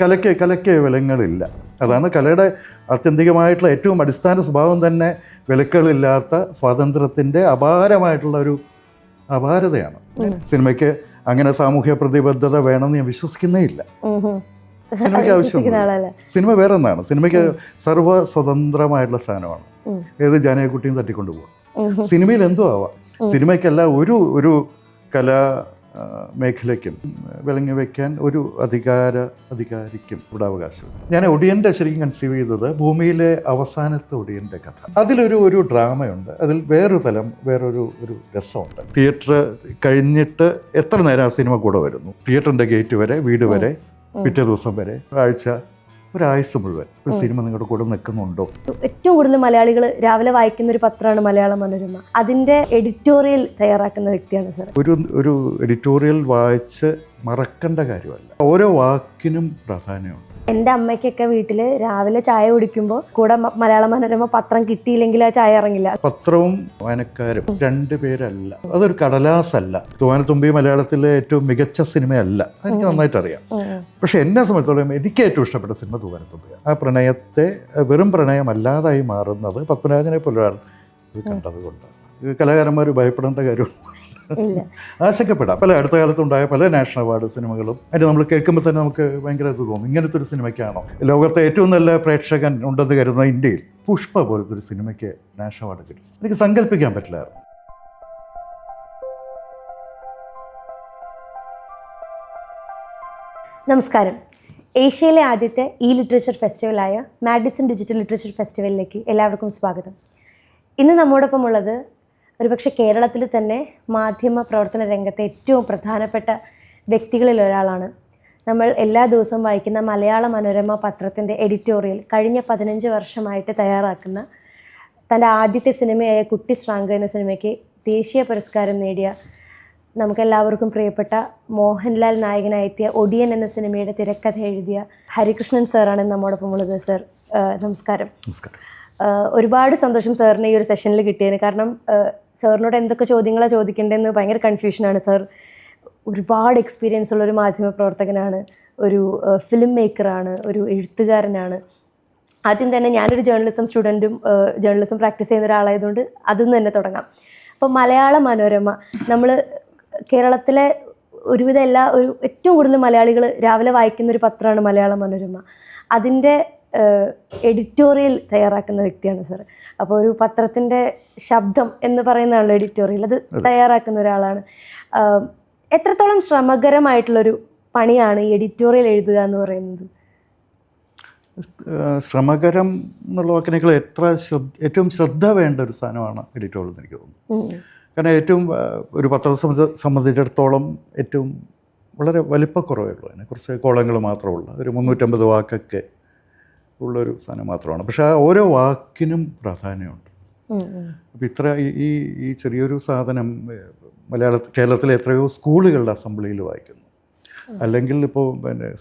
കലയ്ക്ക് വിലങ്ങളില്ല. അതാണ് കലയുടെ ആത്യന്തികമായിട്ടുള്ള ഏറ്റവും അടിസ്ഥാന സ്വഭാവം തന്നെ. വിലക്കുകളില്ലാത്ത സ്വാതന്ത്ര്യത്തിൻ്റെ അപാരമായിട്ടുള്ള ഒരു അപാരതയാണ്. സിനിമയ്ക്ക് അങ്ങനെ സാമൂഹ്യ പ്രതിബദ്ധത വേണമെന്ന് ഞാൻ വിശ്വസിക്കുന്നേ ഇല്ല. സിനിമയ്ക്ക് ആവശ്യമില്ല. സിനിമ വേറെ ഒന്നാണ്. സിനിമയ്ക്ക് സർവ്വ സ്വതന്ത്രമായിട്ടുള്ള സാധനമാണ്. ഏത് ജാനകിക്കുട്ടിയും തട്ടിക്കൊണ്ടുപോകാം. സിനിമയിൽ എന്തോ ആവാം. സിനിമയ്ക്കല്ല ഒരു കലാ മേഖലയ്ക്കും വിളങ്ങി വയ്ക്കാൻ ഒരു അധികാരിക്കും ഇവിടെ അവകാശമുണ്ട്. ഞാൻ ഒടിയൻ്റെ ശരിക്കും കൺസീവ് ചെയ്തത് ഭൂമിയിലെ അവസാനത്തെ ഒടിയൻ്റെ കഥ. അതിലൊരു ഡ്രാമയുണ്ട്. അതിൽ വേറൊരു രസമുണ്ട്. തിയേറ്റർ കഴിഞ്ഞിട്ട് എത്ര നേരം ആ സിനിമ കൂടെ വരുന്നു. തിയേറ്ററിൻ്റെ ഗേറ്റ് വരെ, വീട് വരെ, പിറ്റേ ദിവസം വരെ, ഒരാഴ്ച മുഴുവൻ ഒരു സിനിമ നിങ്ങളുടെ കൂടെ നിൽക്കുന്നുണ്ടോ? ഏറ്റവും കൂടുതൽ മലയാളികൾ രാവിലെ വായിക്കുന്ന ഒരു പത്രമാണ് മലയാള മനോരമ. അതിൻ്റെ എഡിറ്റോറിയൽ തയ്യാറാക്കുന്ന വ്യക്തിയാണ് സാർ. ഒരു എഡിറ്റോറിയൽ വായിച്ച് മറക്കേണ്ട കാര്യമല്ല. ഓരോ വാക്കിനും പ്രാധാന്യമുണ്ട്. എൻ്റെ അമ്മയ്ക്കൊക്കെ വീട്ടിൽ രാവിലെ ചായ കുടിക്കുമ്പോൾ കൂടെ മലയാള മനോരമ പത്രം കിട്ടിയില്ലെങ്കിൽ ആ ചായ ഇറങ്ങില്ല. പത്രവും വായനക്കാരും രണ്ടുപേരല്ല. അതൊരു കടലാസല്ല. തൂവാനത്തുമ്പി മലയാളത്തിലെ ഏറ്റവും മികച്ച സിനിമയല്ല, എനിക്ക് നന്നായിട്ട് അറിയാം. പക്ഷെ എന്നെ സംബന്ധിച്ചോളം എനിക്ക് ഏറ്റവും ഇഷ്ടപ്പെട്ട സിനിമ തൂവാനത്തുമ്പിയാണ്. ആ പ്രണയത്തെ വെറും പ്രണയമല്ലാതായി മാറുന്നത് പത്മരാജനെ പോലെ ഒരാൾ ഇത് കണ്ടതുകൊണ്ട് കലാകാരന്മാർ ഭയപ്പെടേണ്ട കാര്യമുണ്ട്. ആശങ്കപ്പെടാം. അടുത്ത കാലത്തുണ്ടായ പല നാഷണൽ അവാർഡ് സിനിമകളും അതിന് നമ്മൾ കേൾക്കുമ്പോൾ തന്നെ നമുക്ക് ഭയങ്കര ഇത് തോന്നും. ഇങ്ങനത്തെ ഒരു സിനിമയ്ക്കാണോ ലോകത്തെ ഏറ്റവും നല്ല പ്രേക്ഷകൻ ഉണ്ടെന്ന് കരുതുന്ന ഇന്ത്യയിൽ പുഷ്പ പോലത്തെ ഒരു സിനിമയ്ക്ക് നാഷണൽ അവാർഡ് കിട്ടും? എനിക്ക് സങ്കല്പിക്കാൻ പറ്റില്ലായിരുന്നു. നമസ്കാരം. ഏഷ്യയിലെ ആദ്യത്തെ ലിറ്ററേച്ചർ ഫെസ്റ്റിവലായ മാഡിസൺ ഡിജിറ്റൽ ലിറ്ററേച്ചർ ഫെസ്റ്റിവലിലേക്ക് എല്ലാവർക്കും സ്വാഗതം. ഇന്ന് നമ്മോടൊപ്പം ഉള്ളത് ഒരുപക്ഷെ കേരളത്തിൽ തന്നെ മാധ്യമ പ്രവർത്തന രംഗത്തെ ഏറ്റവും പ്രധാനപ്പെട്ട വ്യക്തികളിൽ ഒരാളാണ്. നമ്മൾ എല്ലാ ദിവസവും വായിക്കുന്ന മലയാള മനോരമ പത്രത്തിൻ്റെ എഡിറ്റോറിയൽ കഴിഞ്ഞ 15 വർഷമായിട്ട് തയ്യാറാക്കുന്ന, തൻ്റെ ആദ്യത്തെ സിനിമയായ കുട്ടി ശ്രാങ്ക് എന്ന സിനിമയ്ക്ക് ദേശീയ പുരസ്കാരം നേടിയ, നമുക്കെല്ലാവർക്കും പ്രിയപ്പെട്ട മോഹൻലാൽ നായകനായെത്തിയ ഒടിയൻ എന്ന സിനിമയുടെ തിരക്കഥ എഴുതിയ ഹരികൃഷ്ണൻ സാറാണ് നമ്മോടൊപ്പം ഉള്ളത്. സാർ നമസ്കാരം. നമസ്കാരം. ഒരുപാട് സന്തോഷം സാറിന് ഈ ഒരു സെഷനിൽ കിട്ടിയതിന്. കാരണം സാറിനോട് എന്തൊക്കെ ചോദ്യങ്ങളാണ് ചോദിക്കേണ്ടതെന്ന് ഭയങ്കര കൺഫ്യൂഷനാണ്. സാർ ഒരുപാട് എക്സ്പീരിയൻസ് ഉള്ളൊരു മാധ്യമ പ്രവർത്തകനാണ്, ഒരു ഫിലിം മേക്കറാണ്, ഒരു എഴുത്തുകാരനാണ്. ആദ്യം തന്നെ ഞാനൊരു ജേർണലിസം സ്റ്റുഡൻറ്റും ജേർണലിസം പ്രാക്ടീസ് ചെയ്യുന്ന ഒരാളായതുകൊണ്ട് അതിൽ നിന്ന് തന്നെ തുടങ്ങാം. അപ്പോൾ മലയാള മനോരമ, നമ്മൾ കേരളത്തിലെ ഒരുവിധം ഏറ്റവും കൂടുതൽ മലയാളികൾ രാവിലെ വായിക്കുന്ന ഒരു പത്രമാണ് മലയാള മനോരമ. അതിൻ്റെ എഡിറ്റോറിയൽ തയ്യാറാക്കുന്ന വ്യക്തിയാണ് സാർ. അപ്പോൾ ഒരു പത്രത്തിൻ്റെ ശബ്ദം എന്ന് പറയുന്നതാണല്ലോ എഡിറ്റോറിയൽ. അത് തയ്യാറാക്കുന്ന ഒരാളാണ്. എത്രത്തോളം ശ്രമകരമായിട്ടുള്ളൊരു പണിയാണ് ഈ എഡിറ്റോറിയൽ എഴുതുക എന്ന് പറയുന്നത്? ശ്രമകരം എന്നുള്ള വാക്കിനേക്കാൾ ഏറ്റവും ശ്രദ്ധ വേണ്ട ഒരു സാധനമാണ് എഡിറ്റോറിയൽ എന്ന് എനിക്ക് തോന്നുന്നു. കാരണം ഏറ്റവും ഒരു പത്രത്തെ സംബന്ധിച്ചിടത്തോളം ഏറ്റവും വളരെ വലിപ്പക്കുറവേ ഉള്ളൂ. അതിനെ കുറച്ച് കോളങ്ങൾ മാത്രമുള്ള ഒരു 350 വാക്കൊക്കെ ഉള്ളൊരു സാധനം മാത്രമാണ്. പക്ഷെ ആ ഓരോ വാക്കിനും പ്രാധാന്യമുണ്ട്. അപ്പോൾ ഈ ചെറിയൊരു സാധനം കേരളത്തിലെ എത്രയോ സ്കൂളുകളുടെ അസംബ്ലിയിൽ വായിക്കുന്നു. അല്ലെങ്കിൽ ഇപ്പോൾ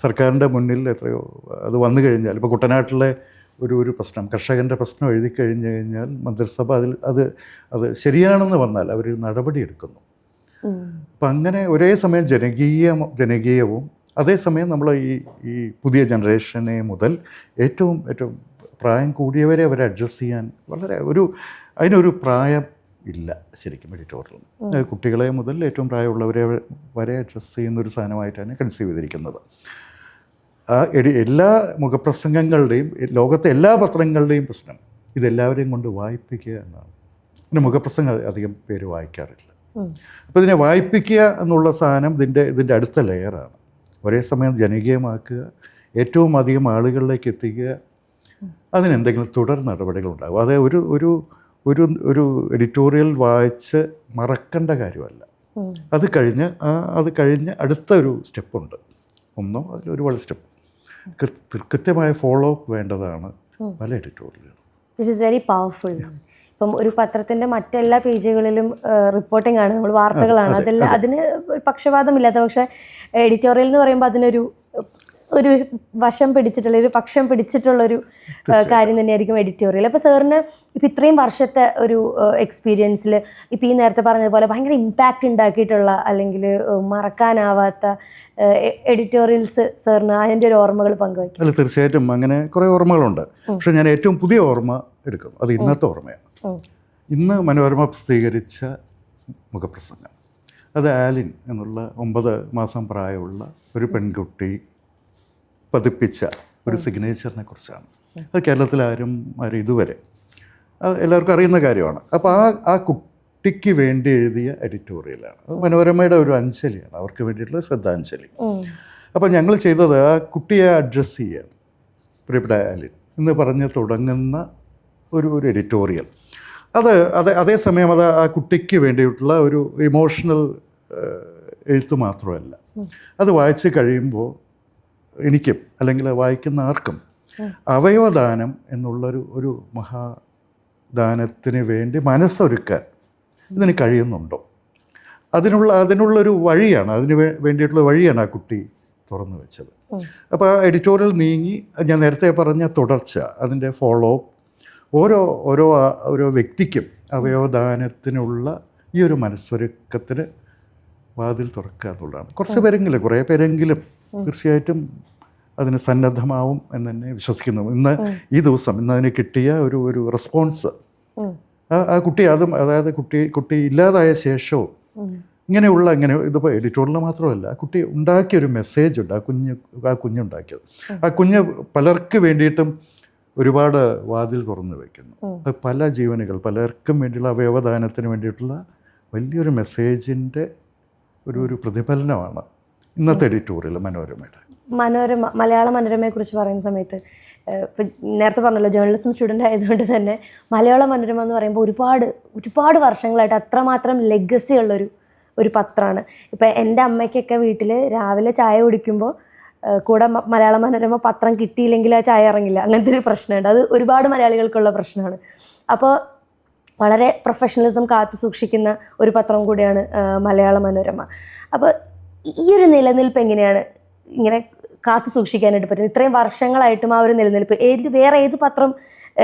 സർക്കാരിൻ്റെ മുന്നിൽ എത്രയോ അത് വന്നു കഴിഞ്ഞാൽ, ഇപ്പോൾ കുട്ടനാട്ടിലെ ഒരു പ്രശ്നം, കർഷകൻ്റെ പ്രശ്നം എഴുതി കഴിഞ്ഞാൽ മന്ത്രിസഭ അത് ശരിയാണെന്ന് വന്നാൽ അവർ നടപടി എടുക്കുന്നു. അപ്പം അങ്ങനെ ഒരേ സമയം ജനകീയവും അതേസമയം നമ്മൾ ഈ പുതിയ ജനറേഷനെ മുതൽ ഏറ്റവും പ്രായം കൂടിയവരെ അവരെ അഡ്രസ്സ് ചെയ്യാൻ അതിനൊരു പ്രായം ഇല്ല ശരിക്കും എഡിറ്റോറിയൽ. കുട്ടികളെ മുതൽ ഏറ്റവും പ്രായമുള്ളവരെ വരെ അഡ്രസ്സ് ചെയ്യുന്നൊരു സാധനമായിട്ടാണ് കൺസീവ് ചെയ്തിരിക്കുന്നത്. എല്ലാ മുഖപ്രസംഗങ്ങളുടെയും ലോകത്തെ എല്ലാ പത്രങ്ങളുടെയും പ്രശ്നം ഇതെല്ലാവരെയും കൊണ്ട് വായിപ്പിക്കുക എന്നാണ്. പിന്നെ മുഖപ്രസംഗം അധികം പേര് വായിക്കാറില്ല. അപ്പോൾ ഇതിനെ വായിപ്പിക്കുക എന്നുള്ള സാധനം ഇതിൻ്റെ അടുത്ത ലെയറാണ്. ഒരേ സമയം ജനകീയമാക്കുക, ഏറ്റവും അധികം ആളുകളിലേക്ക് എത്തിക്കുക, അതിനെന്തെങ്കിലും തുടർ നടപടികളുണ്ടാകും. അത് ഒരു എഡിറ്റോറിയൽ വായിച്ച് മറക്കേണ്ട കാര്യമല്ല. അത് കഴിഞ്ഞ് അടുത്തൊരു സ്റ്റെപ്പുണ്ട്. അതിലൊരുപാട് സ്റ്റെപ്പ് കൃത്യമായ ഫോളോ അപ്പ് വേണ്ടതാണ് പല എഡിറ്റോറിയലുകളും. It is very powerful. ഇപ്പം ഒരു പത്രത്തിൻ്റെ മറ്റെല്ലാ പേജുകളിലും റിപ്പോർട്ടിംഗ് ആണ്, നമ്മൾ വാർത്തകളാണ്, അതെല്ലാം അതിന് പക്ഷപാതമില്ലാത്ത. പക്ഷേ എഡിറ്റോറിയൽ എന്ന് പറയുമ്പോൾ അതിനൊരു ഒരു വശം പിടിച്ചിട്ടുള്ള ഒരു പക്ഷം പിടിച്ചിട്ടുള്ളൊരു കാര്യം തന്നെയായിരിക്കും എഡിറ്റോറിയൽ. അപ്പോൾ സാറിന് ഇപ്പം ഇത്രയും വർഷത്തെ ഒരു എക്സ്പീരിയൻസിൽ ഇപ്പം ഈ നേരത്തെ പറഞ്ഞതുപോലെ ഭയങ്കര ഇമ്പാക്റ്റ് ഉണ്ടാക്കിയിട്ടുള്ള അല്ലെങ്കിൽ മറക്കാനാവാത്ത എഡിറ്റോറിയൽസ് സാറിന് അതിൻ്റെ ഒരു ഓർമ്മകൾ പങ്കുവയ്ക്കും? അല്ല, തീർച്ചയായിട്ടും അങ്ങനെ കുറേ ഓർമ്മകളുണ്ട്. പക്ഷെ ഞാൻ ഏറ്റവും പുതിയ ഓർമ്മ എടുക്കും. അത് ഇന്നത്തെ ഓർമ്മയാണ്. ഇന്ന് മനോരമ പ്രസിദ്ധീകരിച്ച മുഖപ്രസംഗം. അത് ആലിൻ എന്നുള്ള 9 മാസം പ്രായമുള്ള ഒരു പെൺകുട്ടി പതിപ്പിച്ച ഒരു സിഗ്നേച്ചറിനെ കുറിച്ചാണ്. അത് കേരളത്തിൽ ആരും ഇതുവരെ എല്ലാവർക്കും അറിയുന്ന കാര്യമാണ്. അപ്പോൾ ആ കുട്ടിക്ക് വേണ്ടി എഴുതിയ എഡിറ്റോറിയലാണ്. അത് മനോരമയുടെ ഒരു അഞ്ജലിയാണ്, അവർക്ക് വേണ്ടിയിട്ടുള്ള ശ്രദ്ധാഞ്ജലി. അപ്പോൾ ഞങ്ങൾ ചെയ്തത് ആ കുട്ടിയെ അഡ്രസ്സ് ചെയ്യാൻ, പ്രിയപ്പെട്ട ആലിൻ എന്ന് പറഞ്ഞ് തുടങ്ങുന്ന ഒരു എഡിറ്റോറിയൽ. അതേസമയം അത് ആ കുട്ടിക്ക് വേണ്ടിയിട്ടുള്ള ഒരു ഇമോഷണൽ എഴുത്ത് മാത്രമല്ല. അത് വായിച്ച് കഴിയുമ്പോൾ എനിക്കും അല്ലെങ്കിൽ വായിക്കുന്ന ആർക്കും അവയവദാനം എന്നുള്ളൊരു മഹാദാനത്തിന് വേണ്ടി മനസ്സൊരുക്കാൻ ഇതിന് കഴിയുന്നുണ്ടോ, അതിനുള്ളൊരു വഴിയാണ്, അതിന് വേണ്ടിയിട്ടുള്ള വഴിയാണ് ആ കുട്ടി തുറന്നു വെച്ചത്. അപ്പോൾ ആ എഡിറ്റോറിയൽ നീങ്ങി ഞാൻ നേരത്തെ പറഞ്ഞ തുടർച്ച, അതിൻ്റെ ഫോളോ അപ്പ്, ഓരോ വ്യക്തിക്കും അവയവദാനത്തിനുള്ള ഈ ഒരു മനസ്സൊരുക്കത്തിന് വാതിൽ തുറക്കുക എന്നുള്ളതാണ്. കുറേ പേരെങ്കിലും തീർച്ചയായിട്ടും അതിന് സന്നദ്ധമാവും എന്ന് തന്നെ വിശ്വസിക്കുന്നു. ഈ ദിവസം അതിന് കിട്ടിയ ഒരു റെസ്പോൺസ്, ആ കുട്ടി അതായത് കുട്ടി ഇല്ലാതായ ശേഷവും ഇങ്ങനെയുള്ള ഇതിപ്പോൾ എഡിറ്റോറിയൽ മാത്രമല്ല, ആ കുട്ടി ഉണ്ടാക്കിയൊരു മെസ്സേജ് ഉണ്ട്, ആ കുഞ്ഞുണ്ടാക്കിയത്. ആ കുഞ്ഞ് പലർക്ക് വേണ്ടിയിട്ടും ഒരുപാട് വാതിൽ തുറന്നു വയ്ക്കുന്നു. അത് പല ജീവനുകൾ, പലർക്കും വേണ്ടിയുള്ള അവയവദാനത്തിന് വേണ്ടിയിട്ടുള്ള വലിയൊരു മെസ്സേജിൻ്റെ ഒരു പ്രതിഫലനമാണ് ഇന്നത്തെ എഡിറ്റോറിയൽ മനോരമയുടെ. മലയാള മനോരമയെക്കുറിച്ച് പറയുന്ന സമയത്ത് ഇപ്പം നേരത്തെ പറഞ്ഞല്ലോ, ജേർണലിസം സ്റ്റുഡൻ്റ് ആയതുകൊണ്ട് തന്നെ മലയാള മനോരമ എന്ന് പറയുമ്പോൾ ഒരുപാട് വർഷങ്ങളായിട്ട് അത്രമാത്രം ലെഗസി ഉള്ളൊരു പത്രമാണ്. ഇപ്പം എൻ്റെ അമ്മയ്ക്കൊക്കെ വീട്ടിൽ രാവിലെ ചായ കുടിക്കുമ്പോൾ കൂടെ മലയാള മനോരമ പത്രം കിട്ടിയില്ലെങ്കിൽ ആ ചായ ഇറങ്ങില്ല, അങ്ങനത്തെ ഒരു പ്രശ്നമുണ്ട്. അത് ഒരുപാട് മലയാളികൾക്കുള്ള പ്രശ്നമാണ്. അപ്പോൾ വളരെ പ്രൊഫഷണലിസം കാത്തു സൂക്ഷിക്കുന്ന ഒരു പത്രം കൂടിയാണ് മലയാള മനോരമ. അപ്പോൾ ഈ ഒരു നിലനിൽപ്പ് എങ്ങനെയാണ് ഇങ്ങനെ കാത്തു സൂക്ഷിക്കാനായിട്ട് പറ്റുന്നത്? ഇത്രയും വർഷങ്ങളായിട്ടും ആ ഒരു നിലനിൽപ്പ് വേറെ ഏത് പത്രം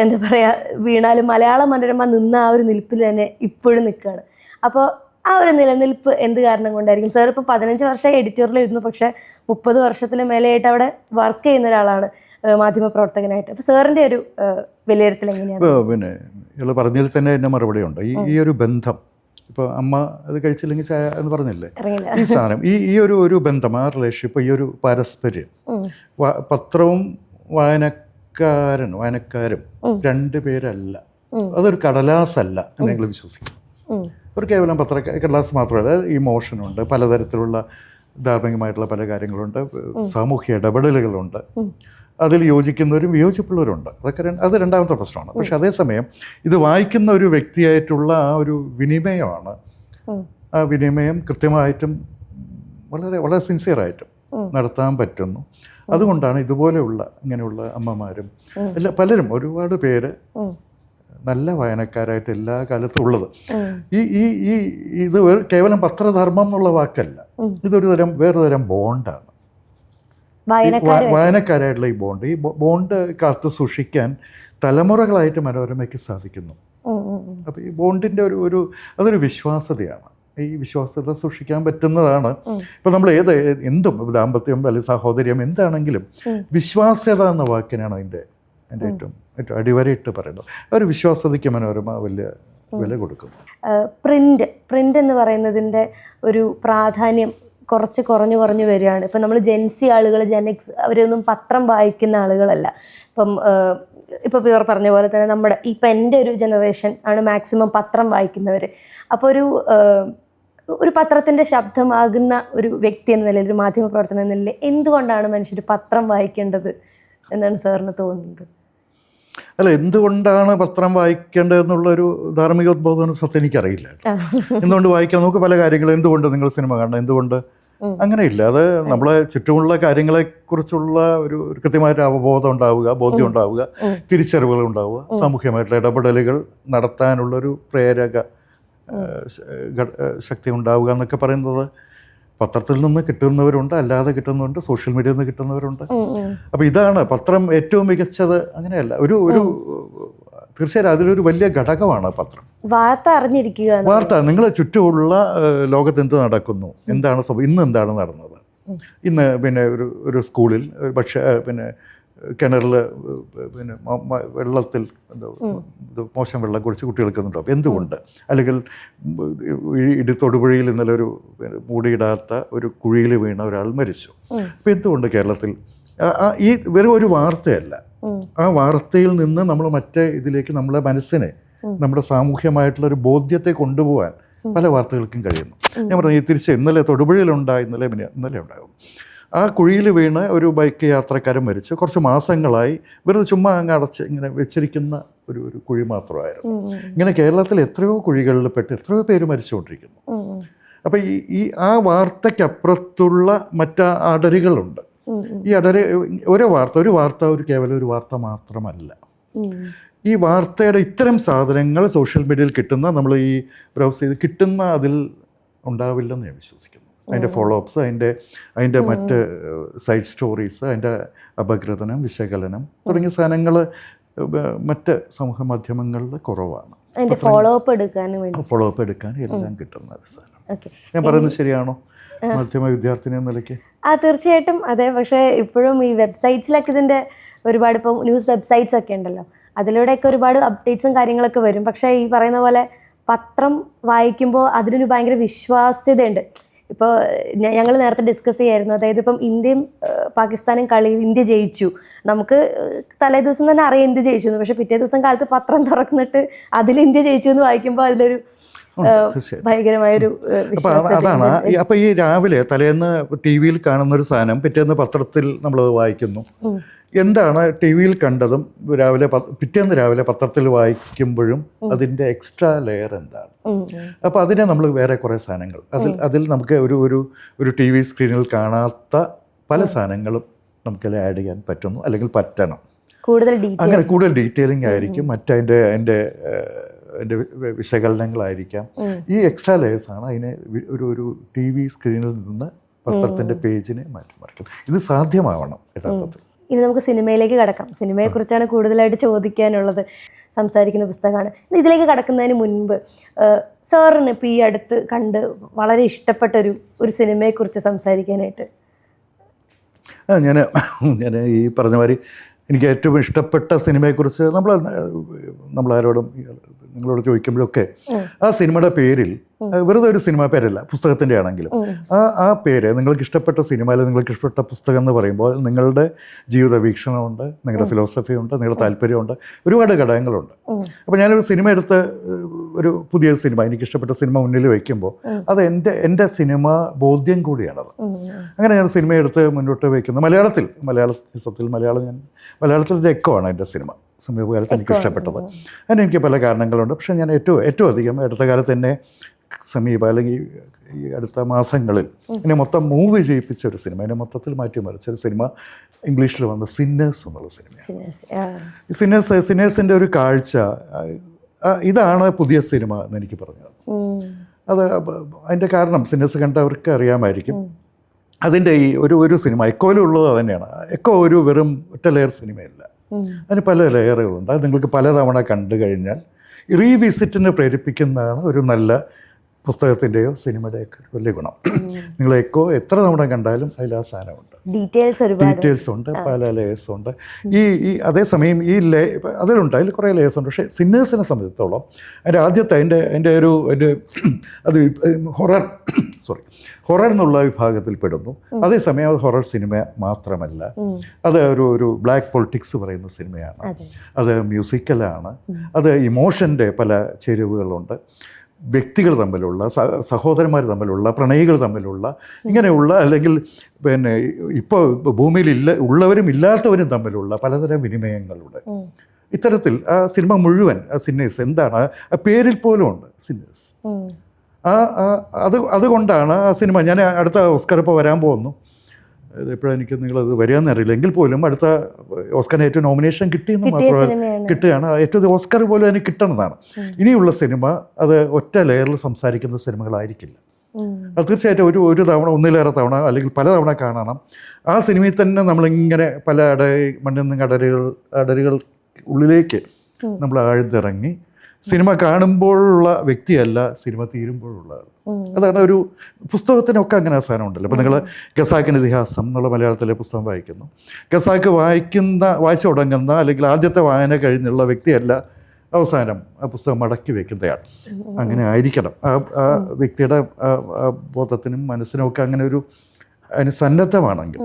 എന്താ പറയുക വീണാലും മലയാള മനോരമ നിന്ന ആ ഒരു നിൽപ്പിൽ തന്നെ ഇപ്പോഴും നിൽക്കുകയാണ്. അപ്പോൾ ആ ഒരു നിലനിൽപ്പ് എന്ത് കാരണം കൊണ്ടായിരിക്കും? സാർ ഇപ്പോൾ 15 വർഷമായി എഡിറ്റോറിയൽ ഇരുന്നു, പക്ഷേ 30 വർഷത്തിന് മേലെയായിട്ട് അവിടെ വർക്ക് ചെയ്യുന്ന ഒരാളാണ് മാധ്യമപ്രവർത്തകനായിട്ട്. അപ്പോൾ സാറിൻ്റെ ഒരു വിലയിരുത്തൽ എങ്ങനെയാണ്? പിന്നെ ഇയാൾ പറഞ്ഞതിൽ തന്നെ എൻ്റെ മറുപടിയുണ്ട്. ഈ ഒരു ബന്ധം, ഇപ്പോൾ അമ്മ അത് കഴിച്ചില്ലെങ്കിൽ ചായ എന്ന് പറഞ്ഞില്ലേ, ഈ സാധനം, ഈ ഒരു ബന്ധം, ആ റിലേഷൻഷിപ്പ്, ഈ ഒരു പാരസ്പര്യം, പത്രവും വായനക്കാരും 2 പേരല്ല, അതൊരു കടലാസല്ല എന്ന് ഞങ്ങൾ വിശ്വസിക്കുന്നു. ഒരു കേവലം കടലാസ് മാത്രമല്ല, ഇമോഷനുണ്ട്, പലതരത്തിലുള്ള ധാർമ്മികമായിട്ടുള്ള പല കാര്യങ്ങളുണ്ട്, സാമൂഹ്യ ഇടപെടലുകളുണ്ട്, അതിൽ യോജിക്കുന്നവരും വിയോജിപ്പുള്ളവരുണ്ട്. അത് രണ്ടാമത്തെ പ്രശ്നമാണ്. പക്ഷെ അതേസമയം ഇത് വായിക്കുന്ന ഒരു വ്യക്തിയായിട്ടുള്ള ആ ഒരു വിനിമയമാണ്. ആ വിനിമയം കൃത്യമായിട്ടും വളരെ വളരെ സിൻസിയറായിട്ടും നടത്താൻ പറ്റുന്നു. അതുകൊണ്ടാണ് ഇങ്ങനെയുള്ള അമ്മമാരും പലരും, ഒരുപാട് പേര് നല്ല വായനക്കാരായിട്ട് എല്ലാ കാലത്തും ഉള്ളത്. ഇത് കേവലം പത്രധർമ്മം എന്നുള്ള വാക്കല്ല, വേറൊരു തരം ബോണ്ടാണ്. വായനക്കാരായിട്ടുള്ള ഈ ബോണ്ട് കാത്തു സൂക്ഷിക്കാൻ തലമുറകളായിട്ട് മനോരമയ്ക്ക് സാധിക്കുന്നു. അപ്പോൾ ഈ ബോണ്ടിൻ്റെ അതൊരു വിശ്വാസ്യതയാണ്. ഈ വിശ്വാസ്യത സൂക്ഷിക്കാൻ പറ്റുന്നതാണ്. ഇപ്പം നമ്മൾ എന്തും ദാമ്പത്യം അല്ലെങ്കിൽ സഹോദര്യം എന്താണെങ്കിലും വിശ്വാസ്യത എന്ന വാക്കിനാണ് അതിൻ്റെ ഏറ്റവും അടിവരയിട്ട് പറയുന്നത്. ഒരു വിശ്വാസ്യതയ്ക്ക് മനോരമ വലിയ വില കൊടുക്കുന്നു. പ്രിന്റ് എന്ന് പറയുന്നതിൻ്റെ ഒരു പ്രാധാന്യം കുറഞ്ഞു വരികയാണ്. ഇപ്പം നമ്മൾ ജെൻസി ആളുകൾ, ജെനെക്സ്, അവരൊന്നും പത്രം വായിക്കുന്ന ആളുകളല്ല. ഇപ്പോൾ ഇവർ പറഞ്ഞ പോലെ തന്നെ ഇപ്പം എൻ്റെ ഒരു ജനറേഷൻ ആണ് മാക്സിമം പത്രം വായിക്കുന്നവർ. അപ്പോൾ ഒരു പത്രത്തിൻ്റെ ശബ്ദമാകുന്ന ഒരു വ്യക്തി എന്ന നിലയിൽ, ഒരു മാധ്യമപ്രവർത്തനം എന്ന നിലയിൽ എന്തുകൊണ്ടാണ് മനുഷ്യർ പത്രം വായിക്കേണ്ടത് എന്നാണ് സാറിന് തോന്നുന്നത്? അല്ല, എന്തുകൊണ്ടാണ് പത്രം വായിക്കേണ്ടതെന്നുള്ളൊരു ധാർമ്മികോദ്ബോധന സത്യം എനിക്കറിയില്ല. എന്തുകൊണ്ട് വായിക്കണം? നമുക്ക് പല കാര്യങ്ങളും, എന്തുകൊണ്ട് നിങ്ങൾ സിനിമ കാണണം, എന്തുകൊണ്ട്, അങ്ങനെയില്ല. അത് നമ്മളെ ചുറ്റുമുള്ള കാര്യങ്ങളെക്കുറിച്ചുള്ള ഒരു കൃത്യമായിട്ട് ബോധ്യം ഉണ്ടാവുക, തിരിച്ചറിവുകൾ ഉണ്ടാവുക, സാമൂഹ്യമായിട്ടുള്ള ഇടപെടലുകൾ നടത്താനുള്ളൊരു പ്രേരക ശക്തി ഉണ്ടാവുക എന്നൊക്കെ പറയുന്നത് പത്രത്തിൽ നിന്ന് കിട്ടുന്നവരുണ്ട്, അല്ലാതെ കിട്ടുന്നവരുണ്ട്, സോഷ്യൽ മീഡിയയിൽ നിന്ന് കിട്ടുന്നവരുണ്ട്. അപ്പോൾ ഇതാണ് പത്രം ഏറ്റവും മികച്ചത് അങ്ങനെയല്ല. ഒരു തീർച്ചയായും അതിലൊരു വലിയ ഘടകമാണ് പത്രം. വാർത്ത അറിഞ്ഞിരിക്കുക, വാർത്ത നിങ്ങളെ ചുറ്റുമുള്ള ലോകത്ത് എന്ത് നടക്കുന്നു, എന്താണ് ഇന്ന് എന്താണ് നടന്നത്. ഇന്ന് പിന്നെ ഒരു സ്കൂളിൽ പിന്നെ കിണറിൽ പിന്നെ വെള്ളത്തിൽ മോശം വെള്ളം കുടിച്ച് കുട്ടികൾക്കുന്നുണ്ടാവും, എന്തുകൊണ്ട്? അല്ലെങ്കിൽ തൊടുപുഴയിൽ ഇന്നലെ ഒരു മൂടിയിടാത്ത ഒരു കുഴിയിൽ വീണ ഒരാൾ മരിച്ചു. അപ്പോൾ എന്തുകൊണ്ട് കേരളത്തിൽ ഈ വെറും ഒരു വാർത്തയല്ല, ആ വാർത്തയിൽ നിന്ന് നമ്മൾ മറ്റേ ഇതിലേക്ക് നമ്മളെ മനസ്സിനെ, നമ്മുടെ സാമൂഹ്യമായിട്ടുള്ള ഒരു ബോധ്യത്തെ കൊണ്ടുപോകാൻ പല വാർത്തകൾക്കും കഴിയുന്നു. ഞാൻ പറഞ്ഞു ഈ തിരിച്ച് ഇന്നലെ തൊടുപുഴയിലുണ്ടായി, ഇന്നലെ ഉണ്ടാകും. ആ കുഴിയിൽ വീണ് ഒരു ബൈക്ക് യാത്രക്കാരൻ മരിച്ചു. കുറച്ച് മാസങ്ങളായി വെറുതെ ചുമ്മാ അങ്ങ് അടച്ച് ഇങ്ങനെ വെച്ചിരിക്കുന്ന ഒരു കുഴി മാത്രമായിരുന്നു. ഇങ്ങനെ കേരളത്തിൽ എത്രയോ കുഴികളിൽ പെട്ട് എത്രയോ പേര് മരിച്ചുകൊണ്ടിരിക്കുന്നു. അപ്പം ഈ ആ വാർത്തയ്ക്കപ്പുറത്തുള്ള മറ്റ് അടരുകളുണ്ട്. ഈ ഒരു വാർത്ത കേവലം ഒരു വാർത്ത മാത്രമല്ല. ഈ വാർത്തയുടെ ഇത്തരം സാധനങ്ങൾ സോഷ്യൽ മീഡിയയിൽ കിട്ടുന്ന, നമ്മൾ ഈ ബ്രൗസ് ചെയ്ത് കിട്ടുന്ന അതിൽ ഉണ്ടാവില്ലെന്ന് ഞാൻ വിശ്വസിക്കുന്നു. അതിൻ്റെ ഫോളോ അപ്സ്, അതിൻ്റെ മറ്റ് സൈഡ് സ്റ്റോറീസ്, അതിൻ്റെ അപഗ്രഥനം, വിശകലനം തുടങ്ങിയ സാധനങ്ങൾ മറ്റ് സമൂഹ മാധ്യമങ്ങളിൽ കുറവാണ്. ഫോളോ അപ്പ് എടുക്കാൻ എല്ലാം കിട്ടുന്ന ഒരു സാധനം. ഞാൻ പറയുന്നത് ശരിയാണോ മാധ്യമ വിദ്യാർത്ഥിനി എന്ന നിലയ്ക്ക്? തീർച്ചയായിട്ടും അതെ. പക്ഷേ ഇപ്പോഴും ഈ വെബ്സൈറ്റ്സിലൊക്കെ ഇതിൻ്റെ ഒരുപാട്, ഇപ്പോൾ ന്യൂസ് വെബ്സൈറ്റ്സ് ഒക്കെ ഉണ്ടല്ലോ, അതിലൂടെയൊക്കെ ഒരുപാട് അപ്ഡേറ്റ്സും കാര്യങ്ങളൊക്കെ വരും. പക്ഷേ ഈ പറയുന്ന പോലെ പത്രം വായിക്കുമ്പോൾ അതിനൊരു ഭയങ്കര വിശ്വാസ്യതയുണ്ട്. ഇപ്പോൾ ഞങ്ങൾ നേരത്തെ ഡിസ്കസ് ചെയ്യായിരുന്നു, അതായത് ഇപ്പം ഇന്ത്യയും പാകിസ്ഥാനും കളി, ഇന്ത്യ ജയിച്ചു, നമുക്ക് തലേ ദിവസം തന്നെ അറിയാം ഇന്ത്യ ജയിച്ചു എന്ന്. പക്ഷേ പിറ്റേ ദിവസം കാലത്ത് പത്രം തുറന്നിട്ട് അതിൽ ഇന്ത്യ ജയിച്ചു എന്ന് വായിക്കുമ്പോൾ അതിലൊരു ഭയങ്കരമായൊരു അതാണ്. അപ്പോൾ ഈ രാവിലെ തലേന്ന് ടി വിയിൽ കാണുന്നൊരു സാധനം പിറ്റേന്ന് പത്രത്തിൽ നമ്മളത് വായിക്കുന്നു. എന്താണ് ടി വിയിൽ കണ്ടതും പിറ്റേന്ന് രാവിലെ പത്രത്തിൽ വായിക്കുമ്പോഴും അതിൻ്റെ എക്സ്ട്രാ ലെയർ എന്താണ്? അപ്പോൾ അതിനെ നമ്മൾ വേറെ കുറേ സാധനങ്ങൾ അതിൽ നമുക്ക് ഒരു ടി വി സ്ക്രീനിൽ കാണാത്ത പല സാധനങ്ങളും നമുക്കതിൽ ആഡ് ചെയ്യാൻ പറ്റുന്നു, അല്ലെങ്കിൽ പറ്റണം. അങ്ങനെ കൂടുതൽ ഡീറ്റെയിലിംഗ് ആയിരിക്കും, അതിൻ്റെ വിശകലനങ്ങളായിരിക്കാം. ഈ എക്സ്ട്രാ ലെയേഴ്സാണ് അതിനെ ഒരു ടി വി സ്ക്രീനിൽ നിന്ന് പത്രത്തിൻ്റെ പേജിനെ മാറ്റിമറിക്കും. ഇത് സാധ്യമാവണം യഥാർത്ഥത്തിൽ. ഇനി നമുക്ക് സിനിമയിലേക്ക് കടക്കാം. സിനിമയെക്കുറിച്ചാണ് കൂടുതലായിട്ട് ചോദിക്കാനുള്ളത്. സംസാരിക്കുന്ന പുസ്തകമാണ്. ഇതിലേക്ക് കടക്കുന്നതിന് മുൻപ് സാറിന് ഇപ്പോൾ ഈ അടുത്ത് കണ്ട് വളരെ ഇഷ്ടപ്പെട്ടൊരു സിനിമയെക്കുറിച്ച് സംസാരിക്കാനായിട്ട്. ഞാൻ ഈ പറഞ്ഞ മാതിരി എനിക്ക് ഏറ്റവും ഇഷ്ടപ്പെട്ട സിനിമയെക്കുറിച്ച് നമ്മളാരോടും നിങ്ങളോട് ചോദിക്കുമ്പോഴൊക്കെ ആ സിനിമയുടെ പേരിൽ വെറുതെ ഒരു സിനിമ പേരല്ല, പുസ്തകത്തിൻ്റെ ആണെങ്കിലും ആ പേര്, നിങ്ങൾക്ക് ഇഷ്ടപ്പെട്ട സിനിമ അല്ലെങ്കിൽ നിങ്ങൾക്ക് ഇഷ്ടപ്പെട്ട പുസ്തകം എന്ന് പറയുമ്പോൾ നിങ്ങളുടെ ജീവിത വീക്ഷണമുണ്ട്, നിങ്ങളുടെ ഫിലോസഫി ഉണ്ട്, നിങ്ങളുടെ താല്പര്യമുണ്ട്, ഒരുപാട് ഘടകങ്ങളുണ്ട്. അപ്പോൾ ഞാനൊരു സിനിമ എടുത്ത് ഒരു പുതിയ സിനിമ, എനിക്കിഷ്ടപ്പെട്ട സിനിമ മുന്നിൽ വയ്ക്കുമ്പോൾ അത് എൻ്റെ സിനിമ ബോധ്യം കൂടിയാണത്. അങ്ങനെ ഞാൻ സിനിമ എടുത്ത് മുന്നോട്ട് വയ്ക്കുന്നത് മലയാളത്തിൻ്റെ എക്കോ ആണ് എൻ്റെ സമീപകാലത്ത് എനിക്ക് ഇഷ്ടപ്പെട്ടത്. അതിനെനിക്ക് പല കാരണങ്ങളുണ്ട്. പക്ഷേ ഞാൻ ഏറ്റവും അധികം അടുത്ത കാലത്ത് തന്നെ അല്ലെങ്കിൽ ഈ അടുത്ത മാസങ്ങളിൽ എന്നെ മൊത്തം മൂവ് ചെയ്യിപ്പിച്ച ഒരു സിനിമ, എന്നെ മൊത്തത്തിൽ മാറ്റിമറിച്ച ഒരു സിനിമ ഇംഗ്ലീഷിൽ വന്ന സിന്നേഴ്സ് എന്നുള്ള സിനിമയാണ്. സിന്നേഴ്സിൻ്റെ ഒരു കാഴ്ച, ഇതാണ് പുതിയ സിനിമ എന്ന് എനിക്ക് പറഞ്ഞത്. അതിൻ്റെ കാരണം സിന്നേഴ്സ് കണ്ടവർക്ക് അറിയാമായിരിക്കും. അതിൻ്റെ ഈ ഒരു സിനിമ എക്കോയിലുള്ളത് തന്നെയാണ്. എക്കോ ഒരു വെറും ഒറ്റ ലെയർ സിനിമയല്ല, അതിന് പല ലെയറുകളുണ്ട്. അത് നിങ്ങൾക്ക് പലതവണ കണ്ടു കഴിഞ്ഞാൽ റീവിസിറ്റിന് പ്രേരിപ്പിക്കുന്നതാണ് ഒരു നല്ല പുസ്തകത്തിൻ്റെയോ സിനിമയുടെയൊക്കെ വലിയ ഗുണം. നിങ്ങൾ എക്കോ എത്ര തവണ കണ്ടാലും അതിൽ ആ സാധനമുണ്ട്, ഡീറ്റെയിൽസ് ഉണ്ട്, പല ലേയേഴ്സ് ഉണ്ട്. അതേസമയം അതിലുണ്ട്, അതിൽ കുറേ ലേയേഴ്സ് ഉണ്ട്. പക്ഷേ സിന്നേഴ്സിനെ സംബന്ധിച്ചിടത്തോളം അതിൻ്റെ ആദ്യത്തെ അത് ഹൊറർ എന്നുള്ള വിഭാഗത്തിൽ പെടുന്നു. അതേസമയം അത് ഹൊറർ സിനിമ മാത്രമല്ല, അത് ഒരു ബ്ലാക്ക് പൊളിറ്റിക്സ് പറയുന്ന സിനിമയാണ്, അത് മ്യൂസിക്കലാണ്, അത് ഇമോഷൻ്റെ പല ചേരുവകളുണ്ട്, വ്യക്തികൾ തമ്മിലുള്ള, സഹോദരന്മാർ തമ്മിലുള്ള, പ്രണയികൾ തമ്മിലുള്ള, ഇങ്ങനെയുള്ള, അല്ലെങ്കിൽ പിന്നെ ഇപ്പോൾ ഭൂമിയിൽ ഉള്ളവരും ഇല്ലാത്തവരും തമ്മിലുള്ള പലതരം വിനിമയങ്ങളുടെ ഇത്തരത്തിൽ ആ സിനിമ മുഴുവൻ, ആ സിന്നേഴ്സ് എന്താണ് ആ പേരിൽ പോലും ഉണ്ട്, സിന്നേഴ്സ്. അതുകൊണ്ടാണ് ആ സിനിമ, ഞാൻ അടുത്ത ഓസ്കർ ഇപ്പോൾ വരാൻ പോകുന്നു, എപ്പോഴും എനിക്ക് നിങ്ങളത് വരികയെന്ന് അറിയില്ല, എങ്കിൽ പോലും അടുത്ത ഓസ്കറിന് ഏറ്റവും നോമിനേഷൻ കിട്ടിയെന്ന് മാത്രമല്ല, കിട്ടുകയാണ്. ഏറ്റവും ഓസ്കർ പോലും അതിന് കിട്ടണതാണ്. ഇനിയുള്ള സിനിമ അത് ഒറ്റ ലെയറിൽ സംസാരിക്കുന്ന സിനിമകളായിരിക്കില്ല. അത് തീർച്ചയായിട്ടും ഒരു തവണ ഒന്നിലേറെ തവണ അല്ലെങ്കിൽ പല തവണ കാണണം. ആ സിനിമയിൽ തന്നെ നമ്മളിങ്ങനെ പല മണ്ണിൽ നിന്ന് അടരുകൾ ഉള്ളിലേക്ക് നമ്മൾ ആഴ്ന്നിറങ്ങി സിനിമ കാണുമ്പോഴുള്ള വ്യക്തിയല്ല സിനിമ തീരുമ്പോഴുള്ള ആൾ. അതാണ് ഒരു പുസ്തകത്തിനൊക്കെ അങ്ങനെ അവസാനം ഉണ്ടല്ലോ. അപ്പോൾ നിങ്ങൾ ഖസാക്കിൻ്റെ ഇതിഹാസം എന്നുള്ള മലയാളത്തിലെ പുസ്തകം വായിക്കുന്നു. ഖസാക്ക് വായിച്ചു തുടങ്ങുന്ന അല്ലെങ്കിൽ ആദ്യത്തെ വായന കഴിഞ്ഞുള്ള വ്യക്തിയല്ല അവസാനം ആ പുസ്തകം മടക്കി വെക്കുന്നയാൾ. അങ്ങനെ ആയിരിക്കണം ആ വ്യക്തിയുടെ ബോധത്തിനും മനസ്സിനും ഒക്കെ അങ്ങനെ ഒരു അതിന് സന്നദ്ധമാണെങ്കിൽ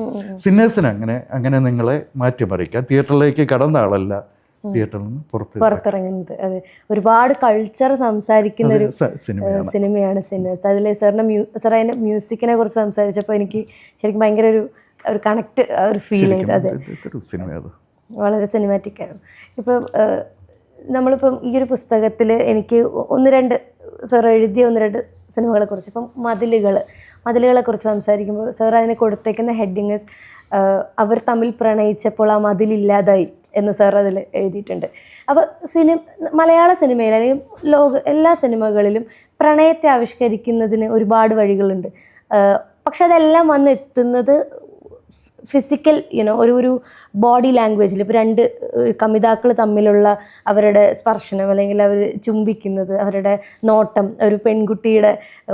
സിന്നേഴ്സിന് അങ്ങനെ നിങ്ങളെ മാറ്റിമറിക്കാൻ തിയേറ്ററിലേക്ക് കടന്ന ആളല്ല തിയേറ്ററിൽ നിന്ന് പുറത്തിറങ്ങുന്നത്. അതെ, ഒരുപാട് കൾച്ചർ സംസാരിക്കുന്ന ഒരു സിനിമയാണ് സിന്നേഴ്സ്. അതിൽ സാർ അതിൻ്റെ മ്യൂസിക്കിനെ കുറിച്ച് സംസാരിച്ചപ്പോൾ എനിക്ക് ശരിക്കും ഭയങ്കര ഒരു കണക്ട് ഒരു ഫീൽ ചെയ്തു. അതെ, വളരെ സിനിമാറ്റിക് ആയിരുന്നു. ഇപ്പം നമ്മളിപ്പം ഈ ഒരു പുസ്തകത്തിൽ എനിക്ക് സാർ എഴുതിയ 1-2 സിനിമകളെക്കുറിച്ച്, ഇപ്പം മതിലുകളെക്കുറിച്ച് സംസാരിക്കുമ്പോൾ സാർ അതിന് കൊടുത്തേക്കുന്ന ഹെഡിങ് അവർ തമ്മിൽ പ്രണയിച്ചപ്പോൾ ആ മതിലില്ലാതായി എന്ന് സാർ അതിൽ എഴുതിയിട്ടുണ്ട്. അപ്പോൾ മലയാള സിനിമയിൽ അല്ലെങ്കിൽ എല്ലാ സിനിമകളിലും പ്രണയത്തെ ആവിഷ്കരിക്കുന്നതിന് ഒരുപാട് വഴികളുണ്ട്. പക്ഷെ അതെല്ലാം വന്ന് എത്തുന്നത് ഫിസിക്കൽ ഒരു ബോഡി ലാംഗ്വേജിൽ. ഇപ്പോൾ 2 കമിതാക്കൾ തമ്മിലുള്ള അവരുടെ സ്പർശനം, അല്ലെങ്കിൽ അവർ ചുംബിക്കുന്നത്, അവരുടെ നോട്ടം, ഒരു പെൺകുട്ടിയുടെ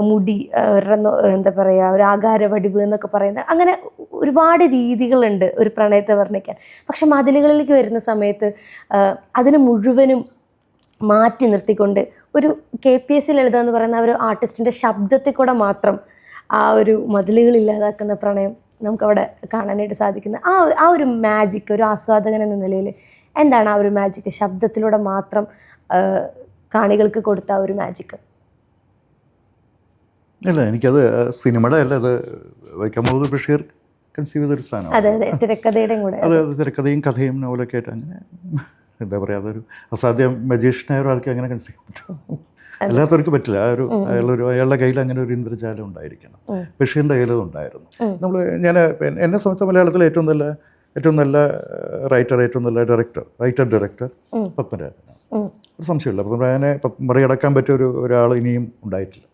മുടി, അവരുടെ എന്താ പറയുക, ഒരു ആകാരവടിവ് എന്നൊക്കെ പറയുന്നത്, അങ്ങനെ ഒരുപാട് രീതികളുണ്ട് ഒരു പ്രണയത്തെ വർണ്ണിക്കാൻ. പക്ഷെ മതിലുകളിലേക്ക് വരുന്ന സമയത്ത് അതിന് മുഴുവനും മാറ്റി നിർത്തിക്കൊണ്ട് ഒരു KPS ലളിത എന്ന് പറയുന്ന ഒരു ആർട്ടിസ്റ്റിൻ്റെ ശബ്ദത്തിൽ കൂടെ മാത്രം ആ ഒരു മതിലുകളില്ലാതാക്കുന്ന പ്രണയം നമുക്കവിടെ കാണാനായിട്ട് സാധിക്കുന്നത്. ആ ഒരു മാജിക്, ഒരു ആസ്വാദകൻ എന്ന നിലയിൽ എന്താണ് ആ ഒരു മാജിക്, ശബ്ദത്തിലൂടെ മാത്രം കാണികൾക്ക് കൊടുത്ത ആ ഒരു മാജിക്? അല്ല, എനിക്കത് സിനിമയുടെ അല്ല, അത് വൈക്കം മുഹമ്മദ് ബഷീർ കൺസീവ് ചെയ്തൊരു സാധനമാണ്. അതെ, തിരക്കഥയുടെയും കൂടെ. അതെ, തിരക്കഥയും കഥയും നോവലൊക്കെ ആയിട്ട് അങ്ങനെ എന്താ പറയുക, അതൊരു അസാധ്യം മജീഷ്യനായ ഒരാൾക്ക് അങ്ങനെ കൺസീവ് പറ്റും. അല്ലാത്തവർക്ക് പറ്റില്ല. അയാളുടെ കയ്യിൽ അങ്ങനെ ഒരു ഇന്ദ്രജാലം ഉണ്ടായിരിക്കണം. ബഷീറിൻ്റെ കയ്യിൽ ഉണ്ടായിരുന്നു. എന്നെ സംബന്ധിച്ച മലയാളത്തിലെ ഏറ്റവും നല്ല റൈറ്റർ, ഏറ്റവും നല്ല ഡയറക്ടർ പത്മരാജനാണ്. ഒരു സംശയമില്ല. പത്മരാജനെ മറികടക്കാൻ പറ്റിയ ഒരാൾ ഇനിയും ഉണ്ടായിട്ടില്ല.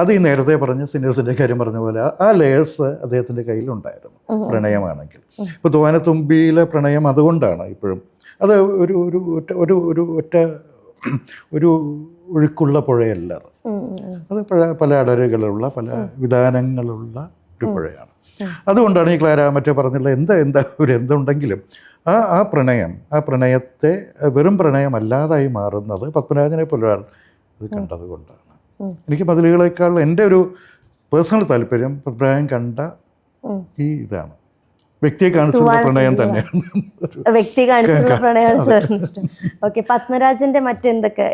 അത് ഈ നേരത്തെ പറഞ്ഞ സിന്നേഴ്സിൻ്റെ കാര്യം പറഞ്ഞ പോലെ ആ ലേയേഴ്സ് അദ്ദേഹത്തിൻ്റെ കയ്യിലുണ്ടായിരുന്നു. പ്രണയമാണെങ്കിൽ ഇപ്പോൾ തൂവാനത്തുമ്പിയിലെ പ്രണയം അതുകൊണ്ടാണ് ഇപ്പോഴും അത് ഒരു ഒഴുക്കുള്ള പുഴയല്ല. അത് പല അടരുകളുള്ള പല വിധാനങ്ങളുള്ള ഒരു പുഴയാണ്. അതുകൊണ്ടാണ് ഈ ക്ലാര മറ്റേ പറഞ്ഞുള്ള എന്തുണ്ടെങ്കിലും ആ പ്രണയത്തെ വെറും പ്രണയമല്ലാതായി മാറുന്നത് പത്മരാജനെ പോലൊരാൾ അത് കണ്ടതുകൊണ്ടാണ്. എനിക്ക് മതിലുകളേക്കാൾ എൻ്റെ ഒരു പേഴ്സണൽ താല്പര്യം പത്മരാജൻ കണ്ട ഇതാണ്. വ്യക്തിയെ കാണിച്ചുള്ള പ്രണയം തന്നെയാണ്. വ്യക്തി കാണിച്ചുള്ള പ്രണയമാണ് സാറിന് ഇഷ്ടം. ഓക്കെ, പത്മരാജന്റെ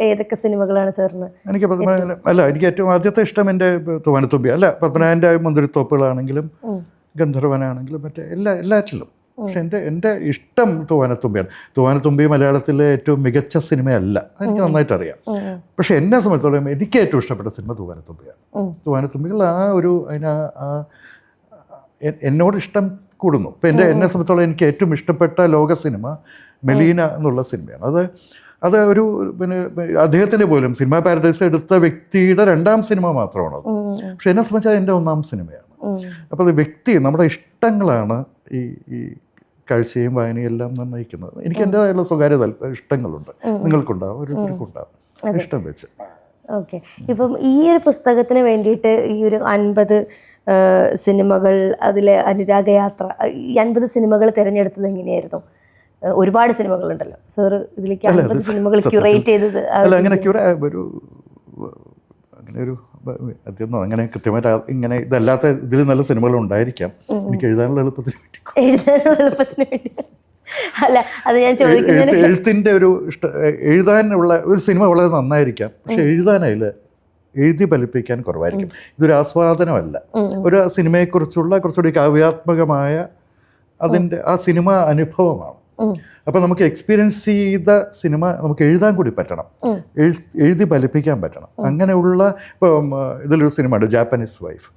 ഏതൊക്കെ സിനിമകളാണ് സാറിന്? എനിക്ക് ഏറ്റവും ആദ്യത്തെ ഇഷ്ടം എൻ്റെ തൂവാനത്തുമ്പി അല്ല, പത്മനാഭൻ്റെ മുന്തിരിത്തോപ്പുകളാണെങ്കിലും ഗന്ധർവനാണെങ്കിലും എല്ലാറ്റിലും. പക്ഷെ എൻ്റെ ഇഷ്ടം തൂവാനത്തുമ്പിയാണ്. തൂവാനത്തുമ്പി മലയാളത്തിലെ ഏറ്റവും മികച്ച സിനിമയല്ല, എനിക്ക് നന്നായിട്ട് അറിയാം. പക്ഷെ എന്നെ സംബന്ധിച്ചിടത്തോളം എനിക്ക് ഏറ്റവും ഇഷ്ടപ്പെട്ട സിനിമ തൂവാനത്തുമ്പിയാണ്. തൂവാനത്തുമ്പികൾ എന്നോട് ഇഷ്ടം കൂടുന്നു. ഇപ്പം എന്നെ സംബന്ധിച്ചോളം എനിക്ക് ഏറ്റവും ഇഷ്ടപ്പെട്ട ലോക സിനിമ മെലീന എന്നുള്ള സിനിമയാണ്. അത് ഒരു അദ്ദേഹത്തിൻ്റെ പോലും സിനിമ പാരഡൈസ് എടുത്ത വ്യക്തിയുടെ 2ാം സിനിമ മാത്രമാണ് അത്. പക്ഷെ എന്നെ സംബന്ധിച്ചാൽ എൻ്റെ 1ാം സിനിമയാണ്. അപ്പോൾ അത് നമ്മുടെ ഇഷ്ടങ്ങളാണ് ഈ കാഴ്ചയും വായനയും എല്ലാം നിർണ്ണയിക്കുന്നത്. എനിക്ക് എൻ്റെതായുള്ള സ്വകാര്യ ഇഷ്ടങ്ങളുണ്ട്, നിങ്ങൾക്കുണ്ടാവും, ഓരോരുത്തർക്കുണ്ടാവും ഇഷ്ടം വെച്ച്. ഓക്കെ, ഇപ്പം ഈ ഒരു പുസ്തകത്തിന് വേണ്ടിയിട്ട് ഈ ഒരു 50 സിനിമകൾ, അതിലെ അനുരാഗയാത്ര, ഈ 50 സിനിമകൾ തിരഞ്ഞെടുത്തത് എങ്ങനെയായിരുന്നു? ഒരുപാട് സിനിമകളുണ്ടല്ലോ സാർ, ഇതിലേക്ക് 50 സിനിമകൾ ക്യൂറേറ്റ് ചെയ്തത്? അങ്ങനെ കൃത്യമായിട്ട് ഇങ്ങനെ ഇതല്ലാത്ത ഇതിൽ നല്ല സിനിമകൾ ഉണ്ടായിരിക്കാം. എനിക്ക് എഴുതാനുള്ള എളുപ്പത്തിന് വേണ്ടി അല്ല, അത് ഞാൻ ചോദിക്കുന്നത് എഴുത്തിൻ്റെ എഴുതാനുള്ള ഒരു സിനിമ വളരെ നന്നായിരിക്കാം, പക്ഷെ എഴുതി ഫലിപ്പിക്കാൻ കുറവായിരിക്കും. ഇതൊരു ആസ്വാദനമല്ല, ഒരു സിനിമയെക്കുറിച്ചുള്ള കുറച്ചുകൂടി കാവ്യാത്മകമായ അതിൻ്റെ ആ സിനിമ അനുഭവമാണ്. അപ്പം നമുക്ക് എക്സ്പീരിയൻസ് ചെയ്ത സിനിമ നമുക്ക് എഴുതാൻ കൂടി പറ്റണം, എഴുതി ഫലിപ്പിക്കാൻ പറ്റണം. അങ്ങനെയുള്ള ഇപ്പം ഇതിലൊരു സിനിമ ഉണ്ട്, ജാപ്പനീസ് വൈഫ്.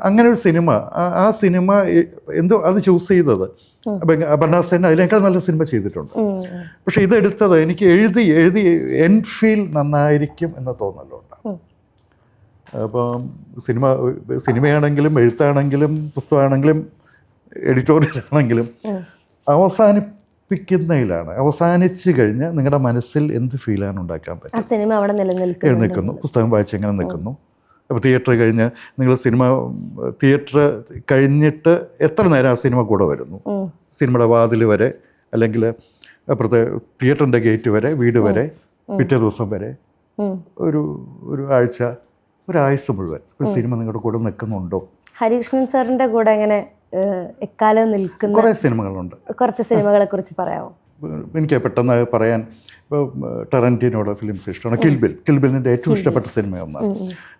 അങ്ങനെ ഒരു സിനിമ, ആ സിനിമ അത് ചൂസ് ചെയ്തത് ബർണാസെൻ അതിനേക്കാൾ നല്ല സിനിമ ചെയ്തിട്ടുണ്ട്. പക്ഷെ ഇതെടുത്തത് എനിക്ക് എഴുതി എൻഫീൽ നന്നായിരിക്കും എന്ന തോന്നലുണ്ടാണ്. അപ്പം സിനിമയാണെങ്കിലും എഴുത്താണെങ്കിലും പുസ്തകമാണെങ്കിലും എഡിറ്റോറിയലാണെങ്കിലും അവസാനിപ്പിക്കുന്നതിലാണ്. അവസാനിച്ച് കഴിഞ്ഞ് നിങ്ങളുടെ മനസ്സിൽ എന്ത് ഫീലാണ് ഉണ്ടാക്കാൻ പറ്റും. ആ സിനിമ അവിടെ നിൽക്കുന്നു, പുസ്തകം വായിച്ച് എങ്ങനെ നിൽക്കുന്നു. അപ്പോൾ തിയേറ്റർ കഴിഞ്ഞ് നിങ്ങൾ തിയേറ്റർ കഴിഞ്ഞിട്ട് എത്ര നേരം ആ സിനിമ കൂടെ വരുന്നു, സിനിമയുടെ വാതിൽ വരെ, അല്ലെങ്കിൽ അപ്പുറത്തെ തിയേറ്ററിൻ്റെ ഗേറ്റ് വരെ, വീട് വരെ, പിറ്റേ ദിവസം വരെ, ഒരു ആഴ്ച, ഒരാഴ്ച മുഴുവൻ ഒരു സിനിമ നിങ്ങളുടെ കൂടെ നിൽക്കുന്നുണ്ടോ? ഹരികൃഷ്ണൻ സാറിൻ്റെ കൂടെ എങ്ങനെ എക്കാലം നിൽക്കുന്ന കുറേ സിനിമകളുണ്ട്. കുറച്ച് സിനിമകളെ കുറിച്ച് പറയാമോ? എനിക്ക് പെട്ടെന്ന് പറയാൻ, ഇപ്പോൾ ടെറന്റിനോയുടെ ഫിലിംസ് ഇഷ്ടമാണ്. കിൽബിലിൻ്റെ ഏറ്റവും ഇഷ്ടപ്പെട്ട സിനിമയൊന്നാണ്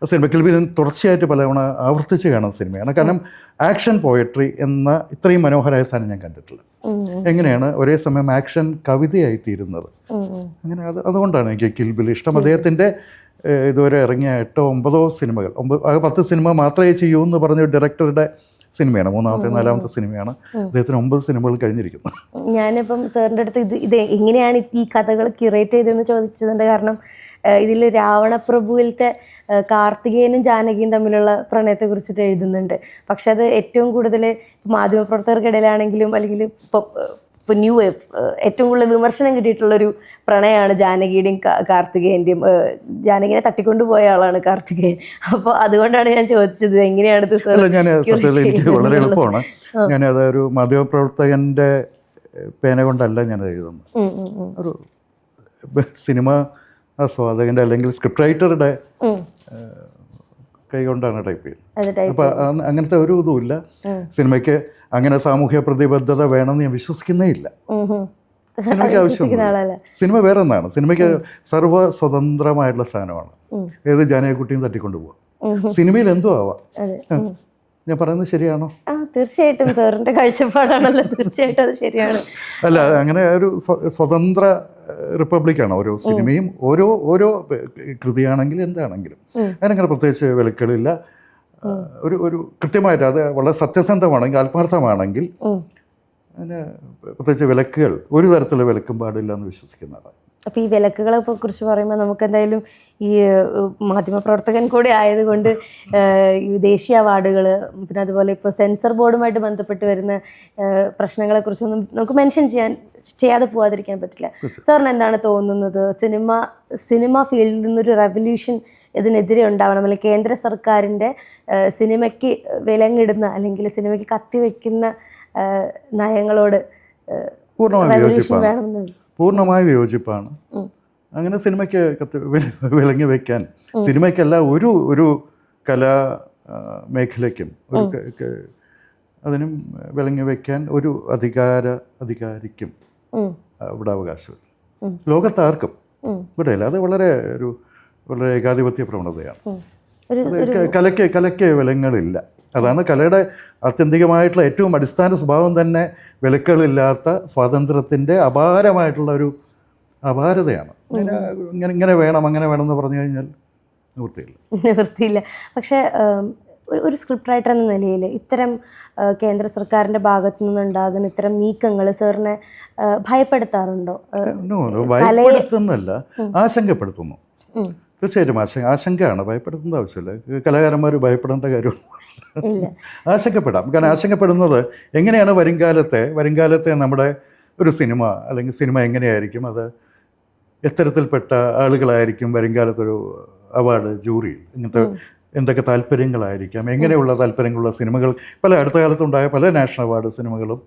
ആ സിനിമ. കിൽബിൽ തുടർച്ചയായിട്ട് പലതവണ ആവർത്തിച്ച് കാണുന്ന സിനിമയാണ്. കാരണം ആക്ഷൻ പോയട്രി എന്ന ഇത്രയും മനോഹരമായ സാധനം ഞാൻ കണ്ടിട്ടില്ല. എങ്ങനെയാണ് ഒരേ സമയം ആക്ഷൻ കവിതയായി തീരുന്നത്, അങ്ങനെ അതുകൊണ്ടാണ് എനിക്ക് കിൽബിൽ ഇഷ്ടം. അദ്ദേഹത്തിൻ്റെ ഇതുവരെ ഇറങ്ങിയ 8-9 സിനിമകൾ, 10 സിനിമ മാത്രമേ ചെയ്യൂ എന്ന് പറഞ്ഞ ഡയറക്ടറുടെ സിനിമയാണ്. 3ാമത്തെ 4ാമത്തെ സിനിമയാണ്. അദ്ദേഹത്തിന് 9 സിനിമകൾ കഴിഞ്ഞിരിക്കുന്നു. ഞാനിപ്പം സാറിൻ്റെ അടുത്ത് ഇത് എങ്ങനെയാണ് ഈ കഥകൾ ക്യൂറേറ്റ് ചെയ്തതെന്ന് ചോദിച്ചതിൻ്റെ കാരണം, ഇതിൽ രാവണപ്രഭുവിലത്തെ കാർത്തികേയനും ജാനകിയും തമ്മിലുള്ള പ്രണയത്തെക്കുറിച്ചിട്ട് എഴുതുന്നുണ്ട്. പക്ഷെ അത് ഏറ്റവും കൂടുതൽ മാധ്യമപ്രവർത്തകർക്കിടയിലാണെങ്കിലും അല്ലെങ്കിൽ ഇപ്പോൾ ന്യൂ വേവ് ഏറ്റവും കൂടുതൽ വിമർശനം കിട്ടിയിട്ടുള്ളൊരു പ്രണയമാണ് ജാനകിയുടെയും കാർത്തികേയൻ്റെയും. ജാനകിനെ തട്ടിക്കൊണ്ടുപോയ ആളാണ് കാർത്തികേയൻ. അപ്പോൾ അതുകൊണ്ടാണ് ഞാൻ ചോദിച്ചത് എങ്ങനെയാണിത് സാർ? ഞാൻ സത്യത്തിൽ എനിക്ക് വളരെ എളുപ്പമാണ്. ഞാനത് ഒരു മാധ്യമപ്രവർത്തകൻ്റെ പേന കൊണ്ടല്ല ഞാനത് എഴുതുന്നത്. ഒരു സിനിമ ആസ്വാദകൻ്റെ അല്ലെങ്കിൽ സ്ക്രിപ്റ്റ് റൈറ്ററുടെ കൈ കൊണ്ടാണ് ടൈപ്പ് ചെയ്യുന്നത്. അപ്പോൾ അങ്ങനത്തെ ഒരു ഇതുമില്ല. സിനിമയ്ക്ക് അങ്ങനെ സാമൂഹ്യ പ്രതിബദ്ധത വേണമെന്ന് ഞാൻ വിശ്വസിക്കുന്നേ ഇല്ല. സിനിമയ്ക്ക് ആവശ്യമില്ല. സിനിമ വേറെ ഒന്നാണ്. സിനിമയ്ക്ക് സർവ്വ സ്വതന്ത്രമായിട്ടുള്ള സാധനമാണ്. ഏത് ജാനകിക്കുട്ടിയും തട്ടിക്കൊണ്ടുപോകാം. സിനിമയിൽ എന്തോ ആവാം. ഞാൻ പറയുന്നത് ശരിയാണോ? തീർച്ചയായിട്ടും സാറിൻ്റെ കാഴ്ചപ്പാടാണല്ലോ. തീർച്ചയായിട്ടും അത് ശരിയാണ്. അല്ല, അങ്ങനെ ഒരു സ്വതന്ത്ര റിപ്പബ്ലിക്കാണ് ഓരോ സിനിമയും. ഓരോ കൃതിയാണെങ്കിലും എന്താണെങ്കിലും അതിനങ്ങനെ പ്രത്യേകിച്ച് വിലക്കുകളില്ല. ഒരു കൃത്യമായിട്ട് അത് വളരെ സത്യസന്ധമാണെങ്കിൽ, ആത്മാർത്ഥമാണെങ്കിൽ അതിന് പ്രത്യേകിച്ച് വിലക്കുകൾ, ഒരു തരത്തിലുള്ള വിലക്കും പാടില്ല എന്ന് വിശ്വസിക്കുന്നതാണ്. അപ്പോൾ ഈ വിലക്കുകളെ കുറിച്ച് പറയുമ്പോൾ നമുക്ക് എന്തായാലും ഈ മാധ്യമപ്രവർത്തകൻ കൂടി ആയതുകൊണ്ട് ഈ ദേശീയ അവാർഡുകൾ, പിന്നെ അതുപോലെ ഇപ്പോൾ സെൻസർ ബോർഡുമായിട്ട് ബന്ധപ്പെട്ട് വരുന്ന പ്രശ്നങ്ങളെക്കുറിച്ചൊന്നും നമുക്ക് മെൻഷൻ ചെയ്യാതെ പോകാതിരിക്കാൻ പറ്റില്ല. സാറിന് എന്താണ് തോന്നുന്നത്? സിനിമ ഫീൽഡിൽ നിന്നൊരു റെവല്യൂഷൻ ഇതിനെതിരെ ഉണ്ടാവണം, അല്ലെങ്കിൽ കേന്ദ്ര സർക്കാരിൻ്റെ സിനിമയ്ക്ക് വിലങ്ങിടുന്ന അല്ലെങ്കിൽ സിനിമയ്ക്ക് കത്തിവെക്കുന്ന നയങ്ങളോട് റെവല്യൂഷൻ വേണമെന്ന്? പൂർണ്ണമായ വിയോജിപ്പാണ്. അങ്ങനെ സിനിമയ്ക്ക് വിലങ്ങി വയ്ക്കാൻ, സിനിമയ്ക്കല്ല ഒരു കലാ മേഖലയ്ക്കും അതിനും വിലങ്ങി വയ്ക്കാൻ ഒരു അധികാരിക്കും ഇവിടെ അവകാശമില്ല. ലോകത്താർക്കും ഇവിടെയല്ല. അത് വളരെ ഏകാധിപത്യ പ്രവണതയാണ്. കലയ്ക്ക് വിലങ്ങളില്ല. അതാണ് കലയുടെ ആത്യന്തികമായിട്ടുള്ള ഏറ്റവും അടിസ്ഥാന സ്വഭാവം തന്നെ. വിലക്കുകളില്ലാത്ത സ്വാതന്ത്ര്യത്തിൻ്റെ അപാരമായിട്ടുള്ള അപാരതയാണ്. ഇങ്ങനെ വേണം അങ്ങനെ വേണം എന്ന് പറഞ്ഞു കഴിഞ്ഞാൽ നിവൃത്തിയില്ല. പക്ഷേ ഒരു സ്ക്രിപ്റ്റ് റൈറ്റർ എന്ന നിലയിൽ ഇത്തരം കേന്ദ്ര സർക്കാരിൻ്റെ ഭാഗത്തു നിന്നുണ്ടാകുന്ന ഇത്തരം നീക്കങ്ങൾ സാറിനെ ഭയപ്പെടുത്താറുണ്ടോ? ഭയപ്പെടുത്തുന്നല്ല, ആശങ്കപ്പെടുത്തുന്നു. തീർച്ചയായിട്ടും ആശങ്കയാണ്. ഭയപ്പെടുത്തേണ്ട ആവശ്യമില്ല. കലാകാരന്മാർ ഭയപ്പെടേണ്ട കാര്യമൊന്നും ആശങ്കപ്പെടാം. കാരണം ആശങ്കപ്പെടുന്നത് എങ്ങനെയാണ് വരുംകാലത്തെ നമ്മുടെ ഒരു സിനിമ അല്ലെങ്കിൽ സിനിമ എങ്ങനെയായിരിക്കും, അത് എത്തരത്തിൽപ്പെട്ട ആളുകളായിരിക്കും വരുംകാലത്തൊരു അവാർഡ് ജൂറിയിൽ, ഇങ്ങനത്തെ എന്തൊക്കെ താല്പര്യങ്ങളായിരിക്കാം, എങ്ങനെയുള്ള താല്പര്യങ്ങളുള്ള സിനിമകൾ. അടുത്ത കാലത്തുണ്ടായ പല നാഷണൽ അവാർഡ് സിനിമകളും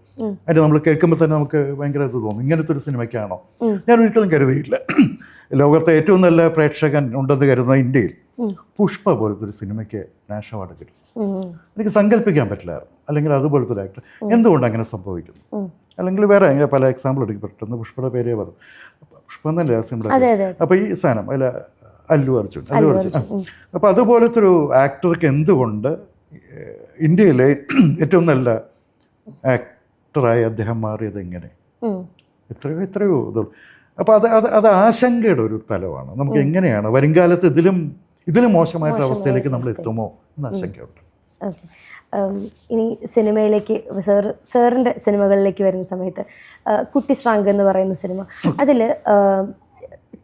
അതിന് നമ്മൾ കേൾക്കുമ്പോൾ തന്നെ നമുക്ക് ഭയങ്കര ഇത് തോന്നും. ഇങ്ങനത്തെ ഒരു സിനിമയ്ക്കാണോ? ഞാൻ ഒരിക്കലും കരുതിയില്ല. ലോകത്തെ ഏറ്റവും നല്ല പ്രേക്ഷകൻ ഉണ്ടെന്ന് കരുതുന്ന ഇന്ത്യയിൽ പുഷ്പ പോലത്തെ ഒരു സിനിമയ്ക്ക് നാഷണൽ അവാർഡ് കിട്ടും. എനിക്ക് സങ്കല്പിക്കാൻ പറ്റില്ലായിരുന്നു. അല്ലെങ്കിൽ അതുപോലത്തെ ഒരു ആക്ടർ എന്തുകൊണ്ട് അങ്ങനെ സംഭവിക്കുന്നു? അല്ലെങ്കിൽ വേറെ പല എക്സാമ്പിൾ എടുക്കപ്പെട്ടെന്ന് പുഷ്പയുടെ പേരേ പറഞ്ഞു. പുഷ്പ എന്നല്ലേ ആ സിനിമ. അപ്പോൾ ഈ സാധനം അല്ല, അല്ലു അർജുൻ. അപ്പോൾ അതുപോലത്തെ ഒരു ആക്ടർക്ക് എന്തുകൊണ്ട് ഇന്ത്യയിലെ ഏറ്റവും നല്ല ആക്ടറായി അദ്ദേഹം മാറിയത് എങ്ങനെ? എത്രയോ ഇതുള്ളൂ. അപ്പോൾ അത് ആശങ്കയുടെ ഒരു തലമാണ്. നമുക്ക് എങ്ങനെയാണ് വരുംകാലത്ത് ഇതിലും മോശമായിട്ടുള്ള അവസ്ഥയിലേക്ക് നമ്മൾ എത്തുമോ എന്ന ആശങ്കയുണ്ട്. ഓക്കെ, ഇനി സിനിമയിലേക്ക് സാറിൻ്റെ സിനിമകളിലേക്ക് വരുന്ന സമയത്ത് കുട്ടി ശ്രാങ്ക് എന്ന് പറയുന്ന സിനിമ, അതിൽ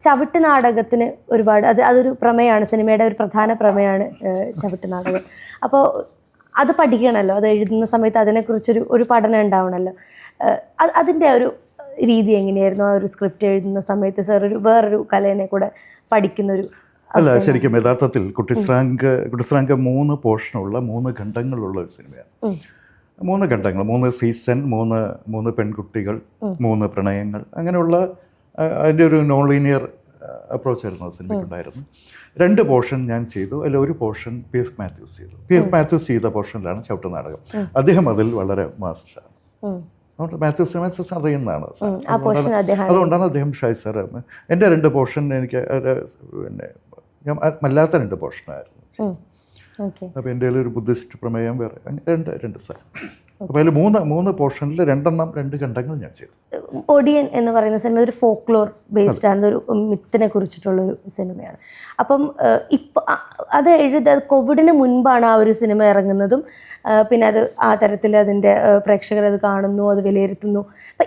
ചവിട്ട് നാടകത്തിന് ഒരുപാട് അതൊരു പ്രമേയമാണ്, സിനിമയുടെ ഒരു പ്രധാന പ്രമേയമാണ് ചവിട്ട് നാടകം. അപ്പോൾ അത് പഠിക്കണമല്ലോ, അത് എഴുതുന്ന സമയത്ത് അതിനെക്കുറിച്ചൊരു പഠനം ഉണ്ടാവണമല്ലോ. അതിൻ്റെ ഒരു രീതി എങ്ങനെയായിരുന്നു? ആ ഒരു സ്ക്രിപ്റ്റ് എഴുതുന്ന സമയത്ത് സാർ വേറൊരു കലേനെ കൂടെ പഠിക്കുന്നൊരു? അല്ല, ശരിക്കും യഥാർത്ഥത്തിൽ കുട്ടിശ്രാങ്ക് 3 പോർഷനുള്ള 3 ഖണ്ഡങ്ങളുള്ള ഒരു സിനിമയാണ്. 3 ഖണ്ഡങ്ങൾ, 3 സീസൺ, 3 പെൺകുട്ടികൾ, 3 പ്രണയങ്ങൾ, അങ്ങനെയുള്ള അതിൻ്റെ ഒരു നോൺ ലീനിയർ അപ്രോച്ചായിരുന്നു ആ സിനിമയ്ക്കുണ്ടായിരുന്നു. 2 പോർഷൻ ഞാൻ ചെയ്തു. അതിൽ ഒരു പോർഷൻ PF മാത്യൂസ് ചെയ്തു. PF മാത്യൂസ് ചെയ്ത പോർഷനിലാണ് ചവിട്ട് നാടകം. അദ്ദേഹം അതിൽ വളരെ മാസ്റ്ററാണ്. മാത്യൂസ് അറിയുന്നതാണ്. അതുകൊണ്ടാണ് അദ്ദേഹം ഷായ് സാർ. എൻ്റെ 2 പോർഷൻ എനിക്ക് പിന്നെ ഞാൻ അല്ലാത്ത 2 പോർഷനായിരുന്നു. അപ്പോൾ എൻ്റെ ഒരു ബുദ്ധിസ്റ്റ് പ്രമേയം വേറെ, രണ്ട് സാർ. അപ്പോൾ അതിൽ 3 പോർഷനിൽ 2 ഖണ്ഡങ്ങൾ ഞാൻ ചെയ്തു. ഒടിയൻ എന്ന് പറയുന്ന സിനിമ ഒരു ഫോക്ലോർ ബേസ്ഡ് ആണ്, ഒരു മിത്തിനെ കുറിച്ചിട്ടുള്ളൊരു സിനിമയാണ്. അപ്പം ഇപ്പോൾ അത് കോവിഡിന് മുൻപാണ് ആ ഒരു സിനിമ ഇറങ്ങുന്നതും, പിന്നെ അത് ആ തരത്തിൽ അതിൻ്റെ പ്രേക്ഷകർ അത് കാണുന്നു, അത് വിലയിരുത്തുന്നു. അപ്പം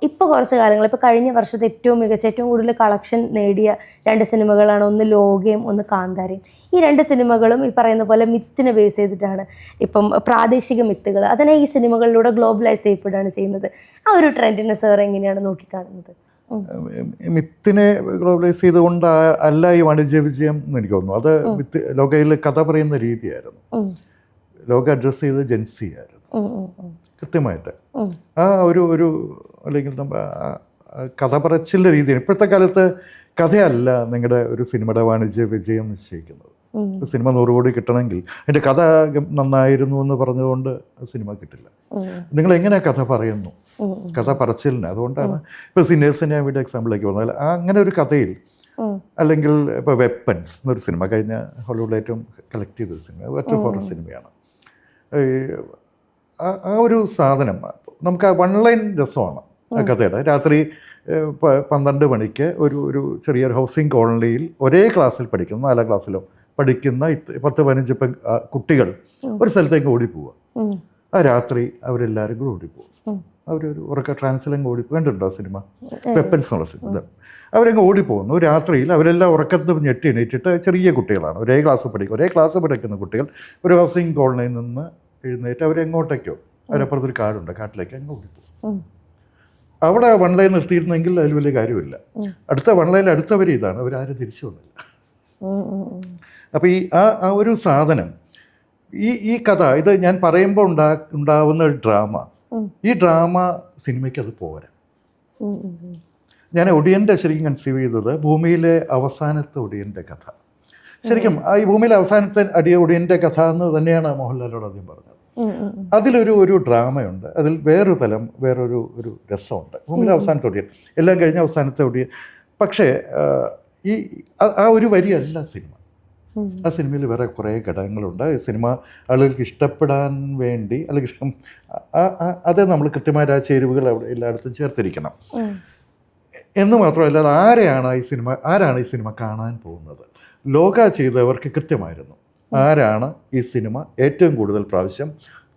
ഇപ്പോൾ കുറച്ച് കാലങ്ങൾ, ഇപ്പോൾ കഴിഞ്ഞ വർഷത്തെ ഏറ്റവും മികച്ച, ഏറ്റവും കൂടുതൽ കളക്ഷൻ നേടിയ 2 സിനിമകളാണ്, ഒന്ന് ലോകയും ഒന്ന് കാന്താരയും. ഈ 2 സിനിമകളും ഈ പറയുന്ന പോലെ മിത്തിനെ ബേസ് ചെയ്തിട്ടാണ്. ഇപ്പം പ്രാദേശിക മിത്തുകൾ അതിനെ ഈ സിനിമകളിലൂടെ ഗ്ലോബലൈസ് ചെയ്യപ്പെടുകയാണ് ചെയ്യുന്നത്. ആ ഒരു ട്രെൻഡിനെ സാർ എങ്ങനെയാണ് നോക്കിക്കാണുന്നത്? മിത്തിനെ ഗ്ലോബലൈസ് ചെയ്തുകൊണ്ട് അല്ല ഈ വാണിജ്യ വിജയം എന്ന് എനിക്ക് തോന്നുന്നു. അത് ലോകയിൽ കഥ പറയുന്ന രീതിയായിരുന്നു. ലോക അഡ്രസ്സ് ചെയ്ത് ജെൻസി ആയിരുന്നു കൃത്യമായിട്ട്. ആ ഒരു അല്ലെങ്കിൽ കഥ പറച്ചിലിൻ്റെ രീതിയാണ്. ഇപ്പോഴത്തെ കാലത്ത് കഥയല്ല നിങ്ങളുടെ ഒരു സിനിമയുടെ വാണിജ്യ വിജയം നിശ്ചയിക്കുന്നത്. സിനിമ 100 കോടി കിട്ടണമെങ്കിൽ അതിൻ്റെ കഥ നന്നായിരുന്നു എന്ന് പറഞ്ഞുകൊണ്ട് സിനിമ കിട്ടില്ല. നിങ്ങൾ എങ്ങനെ കഥ പറയുന്നു, കഥ പറച്ചിലിന്. അതുകൊണ്ടാണ് ഇപ്പോൾ സിന്നേഴ്സിനെ വീഡിയോ എക്സാമ്പിളിലേക്ക് വന്നാൽ അങ്ങനെ ഒരു കഥയിൽ, അല്ലെങ്കിൽ ഇപ്പോൾ വെപ്പൻസ് എന്നൊരു സിനിമ കഴിഞ്ഞ ഹോളിവുഡിൽ ഏറ്റവും കളക്ട് ചെയ്തൊരു സിനിമ, ഒറ്റ ഹൊറർ സിനിമയാണ്. ആ ഒരു സാധനം നമുക്ക് ആ 1 ലൈൻ രസമാണ് ആ കഥയുടെ. രാത്രി 12 മണിക്ക് ഒരു ചെറിയൊരു ഹൗസിംഗ് കോളനിയിൽ ഒരേ ക്ലാസ്സിൽ പഠിക്കുന്ന 4ാം ക്ലാസ്സിലോ പഠിക്കുന്ന 10-15 കുട്ടികൾ ഒരു സ്ഥലത്തേക്ക് ഓടിപ്പോവുക. ആ രാത്രി അവരെല്ലാവരും കൂടെ ഓടിപ്പോവും. അവരൊരു ഉറക്ക ട്രാൻസിലങ്ങ് ഓടിപ്പോയി. കണ്ടിട്ടുണ്ടോ സിനിമ വെപ്പൻസ് എന്നുള്ള സിനിമ? അവരങ്ങ് ഓടിപ്പോകുന്നു. രാത്രിയിൽ അവരെല്ലാം ഉറക്കത്തിൽ ഞെട്ടി എണീറ്റിട്ട്, ചെറിയ കുട്ടികളാണ്, ഒരേ ക്ലാസ് പഠിക്കുന്ന കുട്ടികൾ ഒരു ഹൗസിംഗ് കോളനിയിൽ നിന്ന് എഴുന്നേറ്റ് അവരെങ്ങോട്ടേക്കോ, അവരപ്പുറത്തൊരു കാടുണ്ട്, കാട്ടിലേക്ക് അങ്ങ് ഓടിപ്പോകും. അവിടെ 1 ലൈൻ നിർത്തിയിരുന്നെങ്കിൽ അതിൽ വലിയ കാര്യമില്ല. അടുത്ത 1 ലൈനിൽ അടുത്തവർ ഇതാണ്, അവരാരും തിരിച്ചു വന്നില്ല. അപ്പോൾ ആ ഒരു സാധനം, ഈ കഥ, ഇത് ഞാൻ പറയുമ്പോൾ ഉണ്ടാവുന്ന ഒരു ഡ്രാമ, ഈ ഡ്രാമ സിനിമയ്ക്ക് അത് പോരാ. ഞാൻ ഒടിയൻ്റെ ശരിക്കും കൺസീവ് ചെയ്തത് ഭൂമിയിലെ അവസാനത്തെ ഒടിയൻ്റെ കഥ. ശരിക്കും ഈ ഭൂമിയിലെ അവസാനത്തെ ഒടിയൻ്റെ കഥ എന്ന് തന്നെയാണ് മോഹൻലാലിനോട് ആദ്യം പറഞ്ഞത്. അതിലൊരു ഡ്രാമയുണ്ട്, അതിൽ വേറൊരു രസമുണ്ട്. ഭൂമിയിലെ അവസാനത്തെ ഒടിയൻ, എല്ലാം കഴിഞ്ഞ അവസാനത്തെ ഒടിയൻ. പക്ഷേ ആ ഒരു വരിയല്ല സിനിമ. ആ സിനിമയിൽ വേറെ കുറേ ഘടകങ്ങളുണ്ട്. സിനിമ ആളുകൾക്ക് ഇഷ്ടപ്പെടാൻ വേണ്ടി, അല്ലെങ്കിൽ അത് നമ്മൾ കൃത്യമായ ആ ചേരുവകൾ അവിടെ എല്ലായിടത്തും ചേർത്തിരിക്കണം എന്ന് മാത്രമല്ല, ആരാണ് ഈ സിനിമ കാണാൻ പോകുന്നത്. ലോക ചെയ്തവർക്ക് കൃത്യമായിരുന്നു ആരാണ് ഈ സിനിമ ഏറ്റവും കൂടുതൽ പ്രാവശ്യം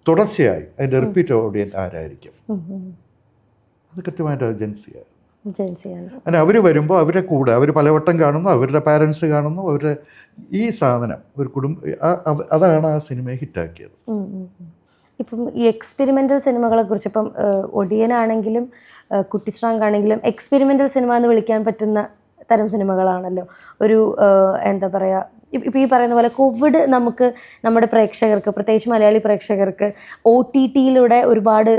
തുടർച്ചയായി അതിൻ്റെ റിപ്പീറ്റ് ഓഡിയൻസ് ആരായിരിക്കും. അത് കൃത്യമായിട്ട് ജെൻസിയായിരുന്നു. അങ്ങനെ അവർ വരുമ്പോൾ അവരുടെ കൂടെ അവർ പലവട്ടം കാണുന്നു, അവരുടെ പാരൻസ് കാണുന്നു, അവരുടെ ഈ സാധനം ഒരു അതാണ് ആ സിനിമയെ ഹിറ്റാക്കിയത്. ഇപ്പം ഈ എക്സ്പെരിമെൻ്റൽ സിനിമകളെ കുറിച്ച്, ഇപ്പം ഒടിയനാണെങ്കിലും കുട്ടിശ്രാങ്ക് ആണെങ്കിലും എക്സ്പെരിമെൻ്റൽ സിനിമ എന്ന് വിളിക്കാൻ പറ്റുന്ന തരം സിനിമകളാണല്ലോ. ഒരു എന്താ പറയുക, ഇപ്പോൾ ഈ പറയുന്ന പോലെ കോവിഡ് നമുക്ക് നമ്മുടെ പ്രേക്ഷകർക്ക്, പ്രത്യേകിച്ച് മലയാളി പ്രേക്ഷകർക്ക് OTTയിലൂടെ ഒരുപാട്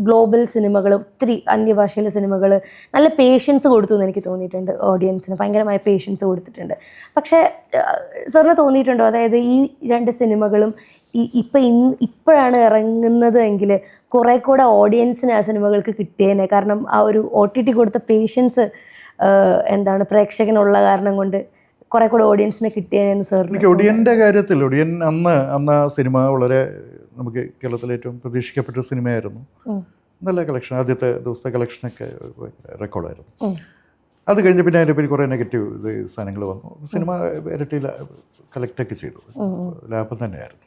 ഗ്ലോബൽ സിനിമകൾ, ഒത്തിരി അന്യഭാഷയിലെ സിനിമകൾ നല്ല പേഷ്യൻസ് കൊടുത്തു എന്ന് എനിക്ക് തോന്നിയിട്ടുണ്ട്. ഓഡിയൻസിന് ഭയങ്കരമായ പേഷ്യൻസ് കൊടുത്തിട്ടുണ്ട്. പക്ഷേ സാറിന് തോന്നിയിട്ടുണ്ടോ, അതായത് ഈ 2 സിനിമകളും ഇപ്പോഴാണ് ഇറങ്ങുന്നത് എങ്കിൽ കുറേ കൂടെ ഓഡിയൻസിന് ആ സിനിമകൾക്ക് കിട്ടിയേനെ? കാരണം ആ ഒരു OTT കൊടുത്ത പേഷ്യൻസ് പ്രേക്ഷകനുള്ള കാരണം കൊണ്ട് കുറെ കൂടെ ഓഡിയൻസിനെ കിട്ടിയെന്ന് സാർ? എനിക്ക് ഒടിയൻ്റെ കാര്യത്തിൽ, ഒടിയൻ അന്ന് സിനിമ വളരെ നമുക്ക് കേരളത്തിലെ ഏറ്റവും പ്രതീക്ഷിക്കപ്പെട്ട സിനിമയായിരുന്നു. നല്ല കളക്ഷൻ, ആദ്യത്തെ ദിവസത്തെ കളക്ഷനൊക്കെ റെക്കോർഡായിരുന്നു. അത് കഴിഞ്ഞ് പിന്നെ അതിൻ്റെ പേര് കുറേ നെഗറ്റീവ് സാധനങ്ങൾ വന്നു. സിനിമ ഇരട്ടി കളക്റ്റൊക്കെ ചെയ്തു, ലാഭം തന്നെയായിരുന്നു.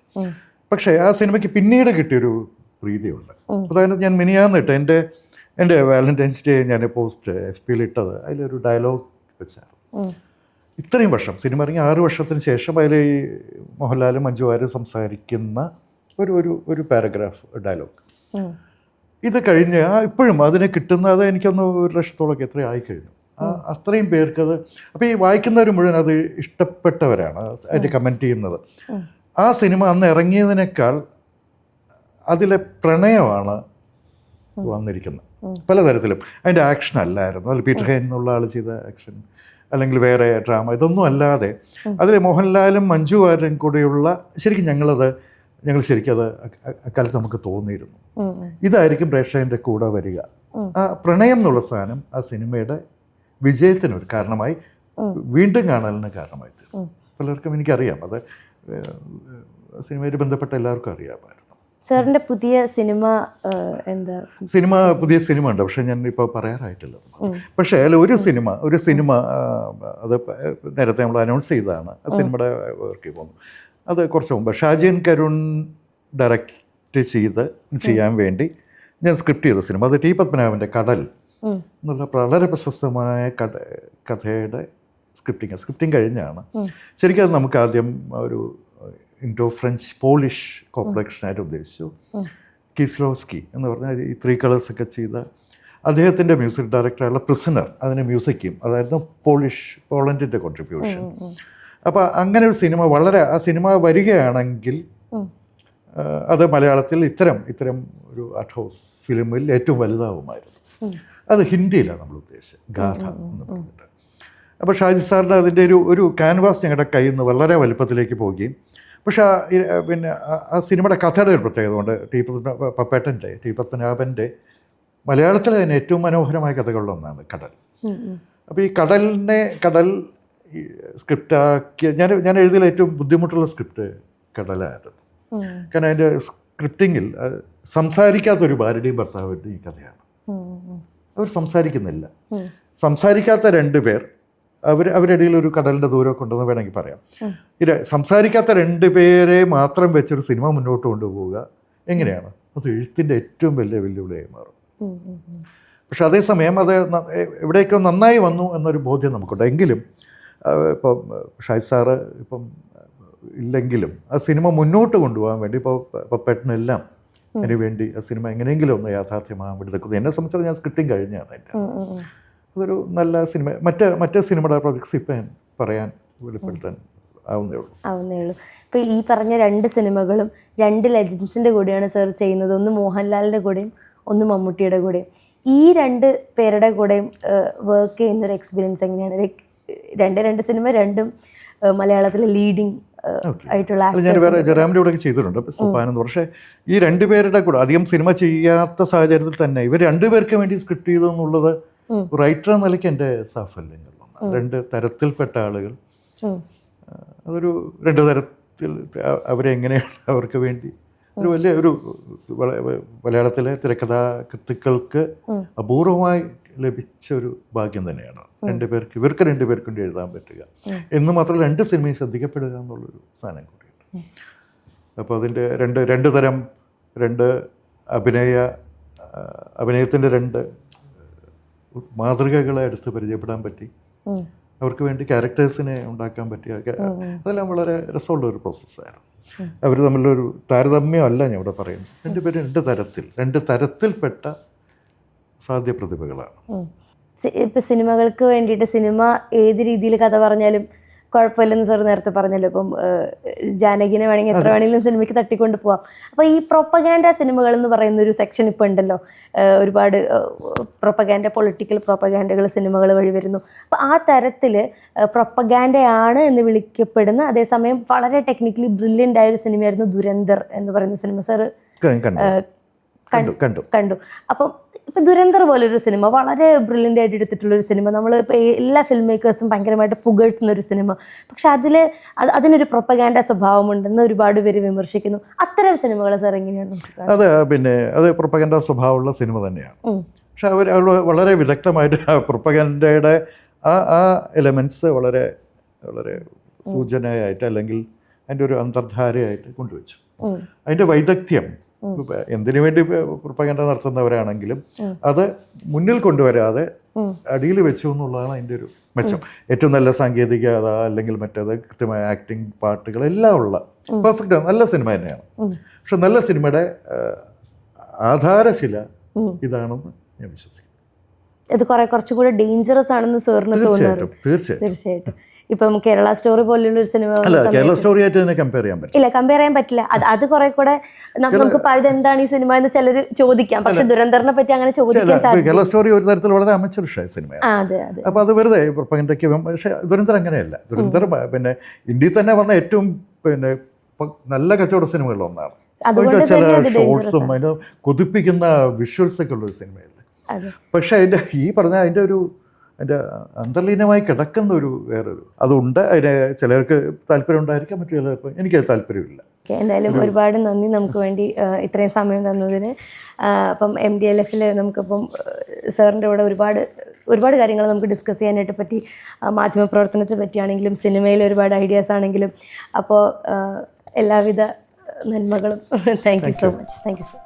പക്ഷേ ആ സിനിമയ്ക്ക് പിന്നീട് കിട്ടിയൊരു പ്രീതിയുണ്ട്. അതായത് ഞാൻ മിനിയാന്നിട്ട് എൻ്റെ വാലന്റൈൻസ് ഡേ ഞാൻ പോസ്റ്റ് FB ഇട്ടത്, അതിലൊരു ഡയലോഗ് വെച്ചായിരുന്നു. ഇത്രയും വർഷം സിനിമ ഇറങ്ങി 6 വർഷത്തിന് ശേഷം അതിൽ ഈ മോഹൻലാലും മഞ്ജു വാര്യരും സംസാരിക്കുന്ന ഒരു പാരഗ്രാഫ് ഡയലോഗ്, ഇത് കഴിഞ്ഞ് ഇപ്പോഴും അതിന് കിട്ടുന്നത് എനിക്കൊന്ന് 1 ലക്ഷത്തോളമൊക്കെ എത്രയും ആയിക്കഴിഞ്ഞു. അത്രയും പേർക്കത്, അപ്പോൾ ഈ വായിക്കുന്നവർ മുഴുവൻ അത് ഇഷ്ടപ്പെട്ടവരാണ് അതിൻ്റെ കമൻറ്റ് ചെയ്യുന്നത്. ആ സിനിമ അന്ന് ഇറങ്ങിയതിനേക്കാൾ അതിലെ പ്രണയമാണ് വന്നിരിക്കുന്നത് പലതരത്തിലും. അതിൻ്റെ ആക്ഷൻ അല്ലായിരുന്നു, അതിൽ പീറ്റർ ഹെയ്ൻ എന്നുള്ള ആൾ ചെയ്ത ആക്ഷൻ അല്ലെങ്കിൽ വേറെ ഡ്രാമ, ഇതൊന്നും അല്ലാതെ അതിൽ മോഹൻലാലും മഞ്ജു വാര്യരും കൂടെയുള്ള ഞങ്ങൾ ശരിക്കും അത് അക്കാലത്ത് നമുക്ക് തോന്നിയിരുന്നു. ഇതായിരിക്കും പ്രേക്ഷകൻ്റെ കൂടെ വരിക. ആ പ്രണയം എന്നുള്ള സാധനം ആ സിനിമയുടെ വിജയത്തിനൊരു കാരണമായി, വീണ്ടും കാണലിന് കാരണമായി തീർന്നു. പലർക്കും എനിക്കറിയാം, അത് സിനിമയായിട്ട് ബന്ധപ്പെട്ട എല്ലാവർക്കും അറിയാമായിരുന്നു. സാറിൻ്റെ പുതിയ സിനിമ എന്താ? പുതിയ സിനിമ ഉണ്ട്, പക്ഷേ ഞാൻ ഇപ്പോൾ പറയാറായിട്ടില്ല. പക്ഷേ അതിൽ ഒരു സിനിമ അത് നേരത്തെ നമ്മൾ അനൗൺസ് ചെയ്തതാണ്. ആ സിനിമയുടെ വർക്ക് പോകുന്നു. അത് കുറച്ച് മുമ്പ് ഷാജിൻ കരുൺ ഡയറക്റ്റ് ചെയ്യാൻ വേണ്ടി ഞാൻ സ്ക്രിപ്റ്റ് ചെയ്ത സിനിമ, അത് ടി പത്മനാഭൻ്റെ കടൽ എന്നുള്ള വളരെ പ്രശസ്തമായ കഥയുടെ സ്ക്രിപ്റ്റിംഗ് കഴിഞ്ഞാണ്. ശരിക്കും അത് നമുക്ക് ആദ്യം ഒരു ഇൻഡോ ഫ്രഞ്ച് പോളിഷ് കോപ്രഡക്ഷനായിട്ട് ഉദ്ദേശിച്ചു. കീസ്ലോവ്സ്കി എന്ന് പറഞ്ഞാൽ ഈ 3 കളേഴ്സൊക്കെ ചെയ്ത അദ്ദേഹത്തിൻ്റെ മ്യൂസിക് ഡയറക്ടറായുള്ള പ്രിസണർ അതിന് മ്യൂസിക്കും, അതായിരുന്നു പോളണ്ടിൻ്റെ കോൺട്രിബ്യൂഷൻ. അപ്പോൾ അങ്ങനെ ഒരു സിനിമ ആ സിനിമ വരികയാണെങ്കിൽ അത് മലയാളത്തിൽ ഇത്തരം ഒരു ആർട്ട് ഹൗസ് ഫിലിമിൽ ഏറ്റവും വലുതാവുമായിരുന്നു. അത് ഹിന്ദിയിലാണ് നമ്മൾ ഉദ്ദേശിച്ചത്, ഗാഥ എന്ന് പറഞ്ഞിട്ട്. അപ്പോൾ ഷാജി സാറിൻ്റെ അതിൻ്റെ ഒരു ക്യാൻവാസ് ഞങ്ങളുടെ കയ്യിൽ നിന്ന് വളരെ വലുപ്പത്തിലേക്ക് പോവുകയും, പക്ഷേ പിന്നെ ആ സിനിമയുടെ കഥയുടെ ഒരു പ്രത്യേകത കൊണ്ട് ടി പത്മനാഭൻ്റെ മലയാളത്തിലെ തന്നെ ഏറ്റവും മനോഹരമായ കഥകളിലൊന്നാണ് കടൽ. അപ്പോൾ ഈ കടൽ സ്ക്രിപ്റ്റാക്കിയ ഞാൻ എഴുതിയ ഏറ്റവും ബുദ്ധിമുട്ടുള്ള സ്ക്രിപ്റ്റ് കടലായിരുന്നു. കാരണം അതിൻ്റെ സ്ക്രിപ്റ്റിങ്ങിൽ സംസാരിക്കാത്തൊരു ഭാര്യയുടെയും ഭർത്താവിൻ്റെയും ഈ കഥയാണ്. അവർ സംസാരിക്കുന്നില്ല. സംസാരിക്കാത്ത 2 പേർ അവരിടയിൽ ഒരു കടലിൻ്റെ ദൂരമൊക്കെ ഉണ്ടെന്ന് വേണമെങ്കിൽ പറയാം. സംസാരിക്കാത്ത 2 പേരെ മാത്രം വെച്ചൊരു സിനിമ മുന്നോട്ട് കൊണ്ടുപോവുക എങ്ങനെയാണ്? അത് എഴുത്തിൻ്റെ ഏറ്റവും വലിയ വെല്ലുവിളിയായി മാറും. പക്ഷെ അതേസമയം അത് എവിടെയൊക്കെ നന്നായി വന്നു എന്നൊരു ബോധ്യം നമുക്കുണ്ട്. എങ്കിലും ഇപ്പം ഷാജി സാറ് ഇപ്പം ഇല്ലെങ്കിലും ആ സിനിമ മുന്നോട്ട് കൊണ്ടുപോകാൻ വേണ്ടി ഇപ്പോൾ പെട്ടെന്നെല്ലാം അതിന് വേണ്ടി ആ സിനിമ എങ്ങനെയെങ്കിലും ഒന്ന് യാഥാർത്ഥ്യമാകാൻ വേണ്ടി നിൽക്കുന്നത്. എന്നെ സംബന്ധിച്ചാൽ ഞാൻ സ്ക്രിപ്റ്റിംഗ് കഴിഞ്ഞാണ് അതിൻ്റെ. അതൊരു നല്ല സിനിമ. മറ്റേ സിനിമയുടെ പ്രൊജക്ട്സ് ഇപ്പം വെളിപ്പെടുത്താൻ ആവുന്നേ ഉള്ളൂ. ഇപ്പോൾ ഈ പറഞ്ഞ 2 സിനിമകളും 2 ലെജൻസിൻ്റെ കൂടെയാണ് സാർ ചെയ്യുന്നത്. ഒന്ന് മോഹൻലാലിൻ്റെ കൂടെയും ഒന്ന് മമ്മൂട്ടിയുടെ കൂടെയും. ഈ 2 പേരുടെ കൂടെയും വർക്ക് ചെയ്യുന്നൊരു എക്സ്പീരിയൻസ് എങ്ങനെയാണ്? 2 സിനിമ, 2ഉം മലയാളത്തിലെ ലീഡിങ് ആയിട്ടുള്ള ഞാൻ വേറെ ജയറാമിൻ്റെ കൂടെ ചെയ്തിട്ടുണ്ട്, സോപ്പാനെന്ന്. പക്ഷേ ഈ 2 പേരുടെ കൂടെ അധികം സിനിമ ചെയ്യാത്ത സാഹചര്യത്തിൽ തന്നെ ഇവർ 2 പേർക്ക് വേണ്ടി സ്ക്രിപ്റ്റ് ചെയ്തെന്നുള്ളത് റൈറ്റർ എന്ന നിലയ്ക്ക് എൻ്റെ സാഫല്യങ്ങളാണ്. 2 തരത്തിൽപ്പെട്ട ആളുകൾ, അതൊരു 2 തരത്തിൽ അവരെങ്ങനെയാണ് അവർക്ക് വേണ്ടി ഒരു മലയാളത്തിലെ തിരക്കഥാകൃത്തുക്കൾക്ക് അപൂർവമായി ലഭിച്ച ഒരു ഭാഗ്യം തന്നെയാണ്. 2 പേർക്ക് ഇവർക്ക് 2 പേർക്ക് വേണ്ടി എഴുതാൻ പറ്റുക എന്ന് മാത്രമല്ല 2 സിനിമയും ശ്രദ്ധിക്കപ്പെടുക എന്നുള്ളൊരു സാധനം കൂടിയുണ്ട്. അപ്പോൾ അതിൻ്റെ 2 തരം അഭിനയത്തിൻ്റെ 2 മാതൃകകളെ എടുത്ത് പരിചയപ്പെടാൻ പറ്റി. അവർക്ക് വേണ്ടി ക്യാരക്ടേഴ്സിനെ ഉണ്ടാക്കാൻ പറ്റിയ അതെല്ലാം വളരെ രസമുള്ള ഒരു പ്രോസസ്സായിരുന്നു. അവർ തമ്മിലൊരു താരതമ്യമല്ല ഞാൻ ഇവിടെ പറയുന്നത്. 2 പേരും 2 തരത്തിൽപ്പെട്ട സാധ്യ പ്രതിഭകളാണ്. ഇപ്പം സിനിമകൾക്ക് വേണ്ടിയിട്ട് സിനിമ ഏത് രീതിയിൽ കഥ പറഞ്ഞാലും കുഴപ്പമില്ലെന്ന് സാർ നേരത്തെ പറഞ്ഞല്ലോ. ഇപ്പം ജാനകിനെ വേണമെങ്കിൽ എത്ര വേണമെങ്കിലും സിനിമയ്ക്ക് തട്ടിക്കൊണ്ട് പോവാം. അപ്പോൾ ഈ പ്രൊപ്പഗാൻഡ സിനിമകൾ എന്ന് പറയുന്ന ഒരു സെക്ഷൻ ഇപ്പോൾ ഉണ്ടല്ലോ. ഒരുപാട് പൊളിറ്റിക്കൽ പ്രൊപ്പഗാൻഡകൾ സിനിമകൾ വഴി വരുന്നു. അപ്പോൾ ആ തരത്തിൽ പ്രൊപ്പഗാൻഡയാണ് എന്ന് വിളിക്കപ്പെടുന്ന, അതേസമയം വളരെ ടെക്നിക്കലി ബ്രില്യൻ്റ് ആയൊരു സിനിമയായിരുന്നു ദുരന്തർ എന്ന് പറയുന്ന സിനിമ. സാർ കണ്ടു. അപ്പം ഇപ്പം ദുരന്തർ പോലൊരു സിനിമ വളരെ ബ്രില്യൻ്റ് ആയിട്ട് എടുത്തിട്ടുള്ളൊരു സിനിമ, നമ്മൾ ഇപ്പോൾ എല്ലാ ഫിലിം മേക്കേഴ്സും ഭയങ്കരമായിട്ട് പുകഴ്ത്തുന്നൊരു സിനിമ. പക്ഷെ അതിനൊരു പ്രൊപ്പഗാൻഡ സ്വഭാവമുണ്ടെന്ന് ഒരുപാട് പേര് വിമർശിക്കുന്നു. അത്തരം സിനിമകൾ സാർ എങ്ങനെയാണ്? അത് പ്രൊപ്പഗാൻഡ സ്വഭാവമുള്ള സിനിമ തന്നെയാണ്. പക്ഷെ അവർ വളരെ വിദഗ്ധമായിട്ട് പ്രൊപ്പഗാൻഡയുടെ ആ എലമെൻറ്റ്സ് വളരെ വളരെ സൂചനയായിട്ട് അല്ലെങ്കിൽ അതിൻ്റെ ഒരു അന്തർധാരയായിട്ട് കൊണ്ടുവച്ചു. അതിൻ്റെ വൈദഗ്ധ്യം എന്തിനു വേണ്ടി പ്രൊപ്പഗാൻഡ നടത്തുന്നവരാണെങ്കിലും അത് മുന്നിൽ കൊണ്ടുവരാതെ അടിയിൽ വെച്ചു എന്നുള്ളതാണ് അതിൻ്റെ ഒരു മെച്ചം. ഏറ്റവും നല്ല സാങ്കേതികത അല്ലെങ്കിൽ മറ്റേത് കൃത്യമായ ആക്ടിങ് പാട്ടുകൾ എല്ലാം ഉള്ള പെർഫെക്റ്റ് നല്ല സിനിമ തന്നെയാണ്. പക്ഷെ നല്ല സിനിമയുടെ ആധാരശില ഇതാണെന്ന് ഞാൻ വിശ്വസിക്കുന്നു. ഇത് കുറച്ചുകൂടെ ഡേഞ്ചറസ് ആണെന്ന് സാറിന് തോന്നുന്നു? തീർച്ചയായിട്ടും. ഇപ്പം കേരള സ്റ്റോറി പോലുള്ള ഒരു സിനിമ കേരള സ്റ്റോറി ആയിട്ട് തന്നെ കമ്പയർ ചെയ്യാൻ പറ്റില്ല. ഇല്ല, കമ്പയർ ചെയ്യാൻ പറ്റില്ല. അത് കുറെ കൂടെ നമുക്ക് ഇതെന്താണ് ഈ സിനിമ എന്ന് ചിലർ ചോദിക്കാം, പക്ഷെ ദുരന്തറിനെ പറ്റി അങ്ങനെ ചോദിക്കാൻ സാധിക്കും. കേരള സ്റ്റോറി ഒരു തരത്തിൽ വളരെ അമച്ചറിഷായ സിനിമയാണ്. അപ്പൊ അത് വെറുതെ പ്രൊപ്പഗൻഡയ്ക്ക്. പക്ഷെ ദുരന്തർ അങ്ങനെയല്ല. ദുരന്തർ പിന്നെ ഇന്ത്യയിൽ തന്നെ വന്ന ഏറ്റവും നല്ല കച്ചവട സിനിമകളിൽ ഒന്നാണ്. ചില ഷോർട്സും അതിന് കൊതിപ്പിക്കുന്ന വിഷ്വൽസൊക്കെ ഉള്ളൊരു സിനിമയല്ല. പക്ഷെ അതിൻ്റെ ഈ പറഞ്ഞ അതിൻ്റെ അന്തർലീനമായി കിടക്കുന്ന വേറൊരു അതുണ്ട്. അതിന് ചിലർക്ക് താല്പര്യം ഉണ്ടായിരിക്കാം, മറ്റു ചിലർക്ക് എനിക്കത് താല്പര്യമില്ല. എന്തായാലും ഒരുപാട് നന്ദി നമുക്ക് വേണ്ടി ഇത്രയും സമയം തന്നതിന്. അപ്പം MDLF-ൽ നമുക്കിപ്പം സാറിൻ്റെ കൂടെ ഒരുപാട് കാര്യങ്ങൾ നമുക്ക് ഡിസ്കസ് ചെയ്യാനായിട്ട് പറ്റി. മാധ്യമപ്രവർത്തനത്തെ പറ്റിയാണെങ്കിലും സിനിമയിൽ ഒരുപാട് ഐഡിയാസ് ആണെങ്കിലും. അപ്പോൾ എല്ലാവിധ നന്മകളും. Thank you so much. Thank you sir.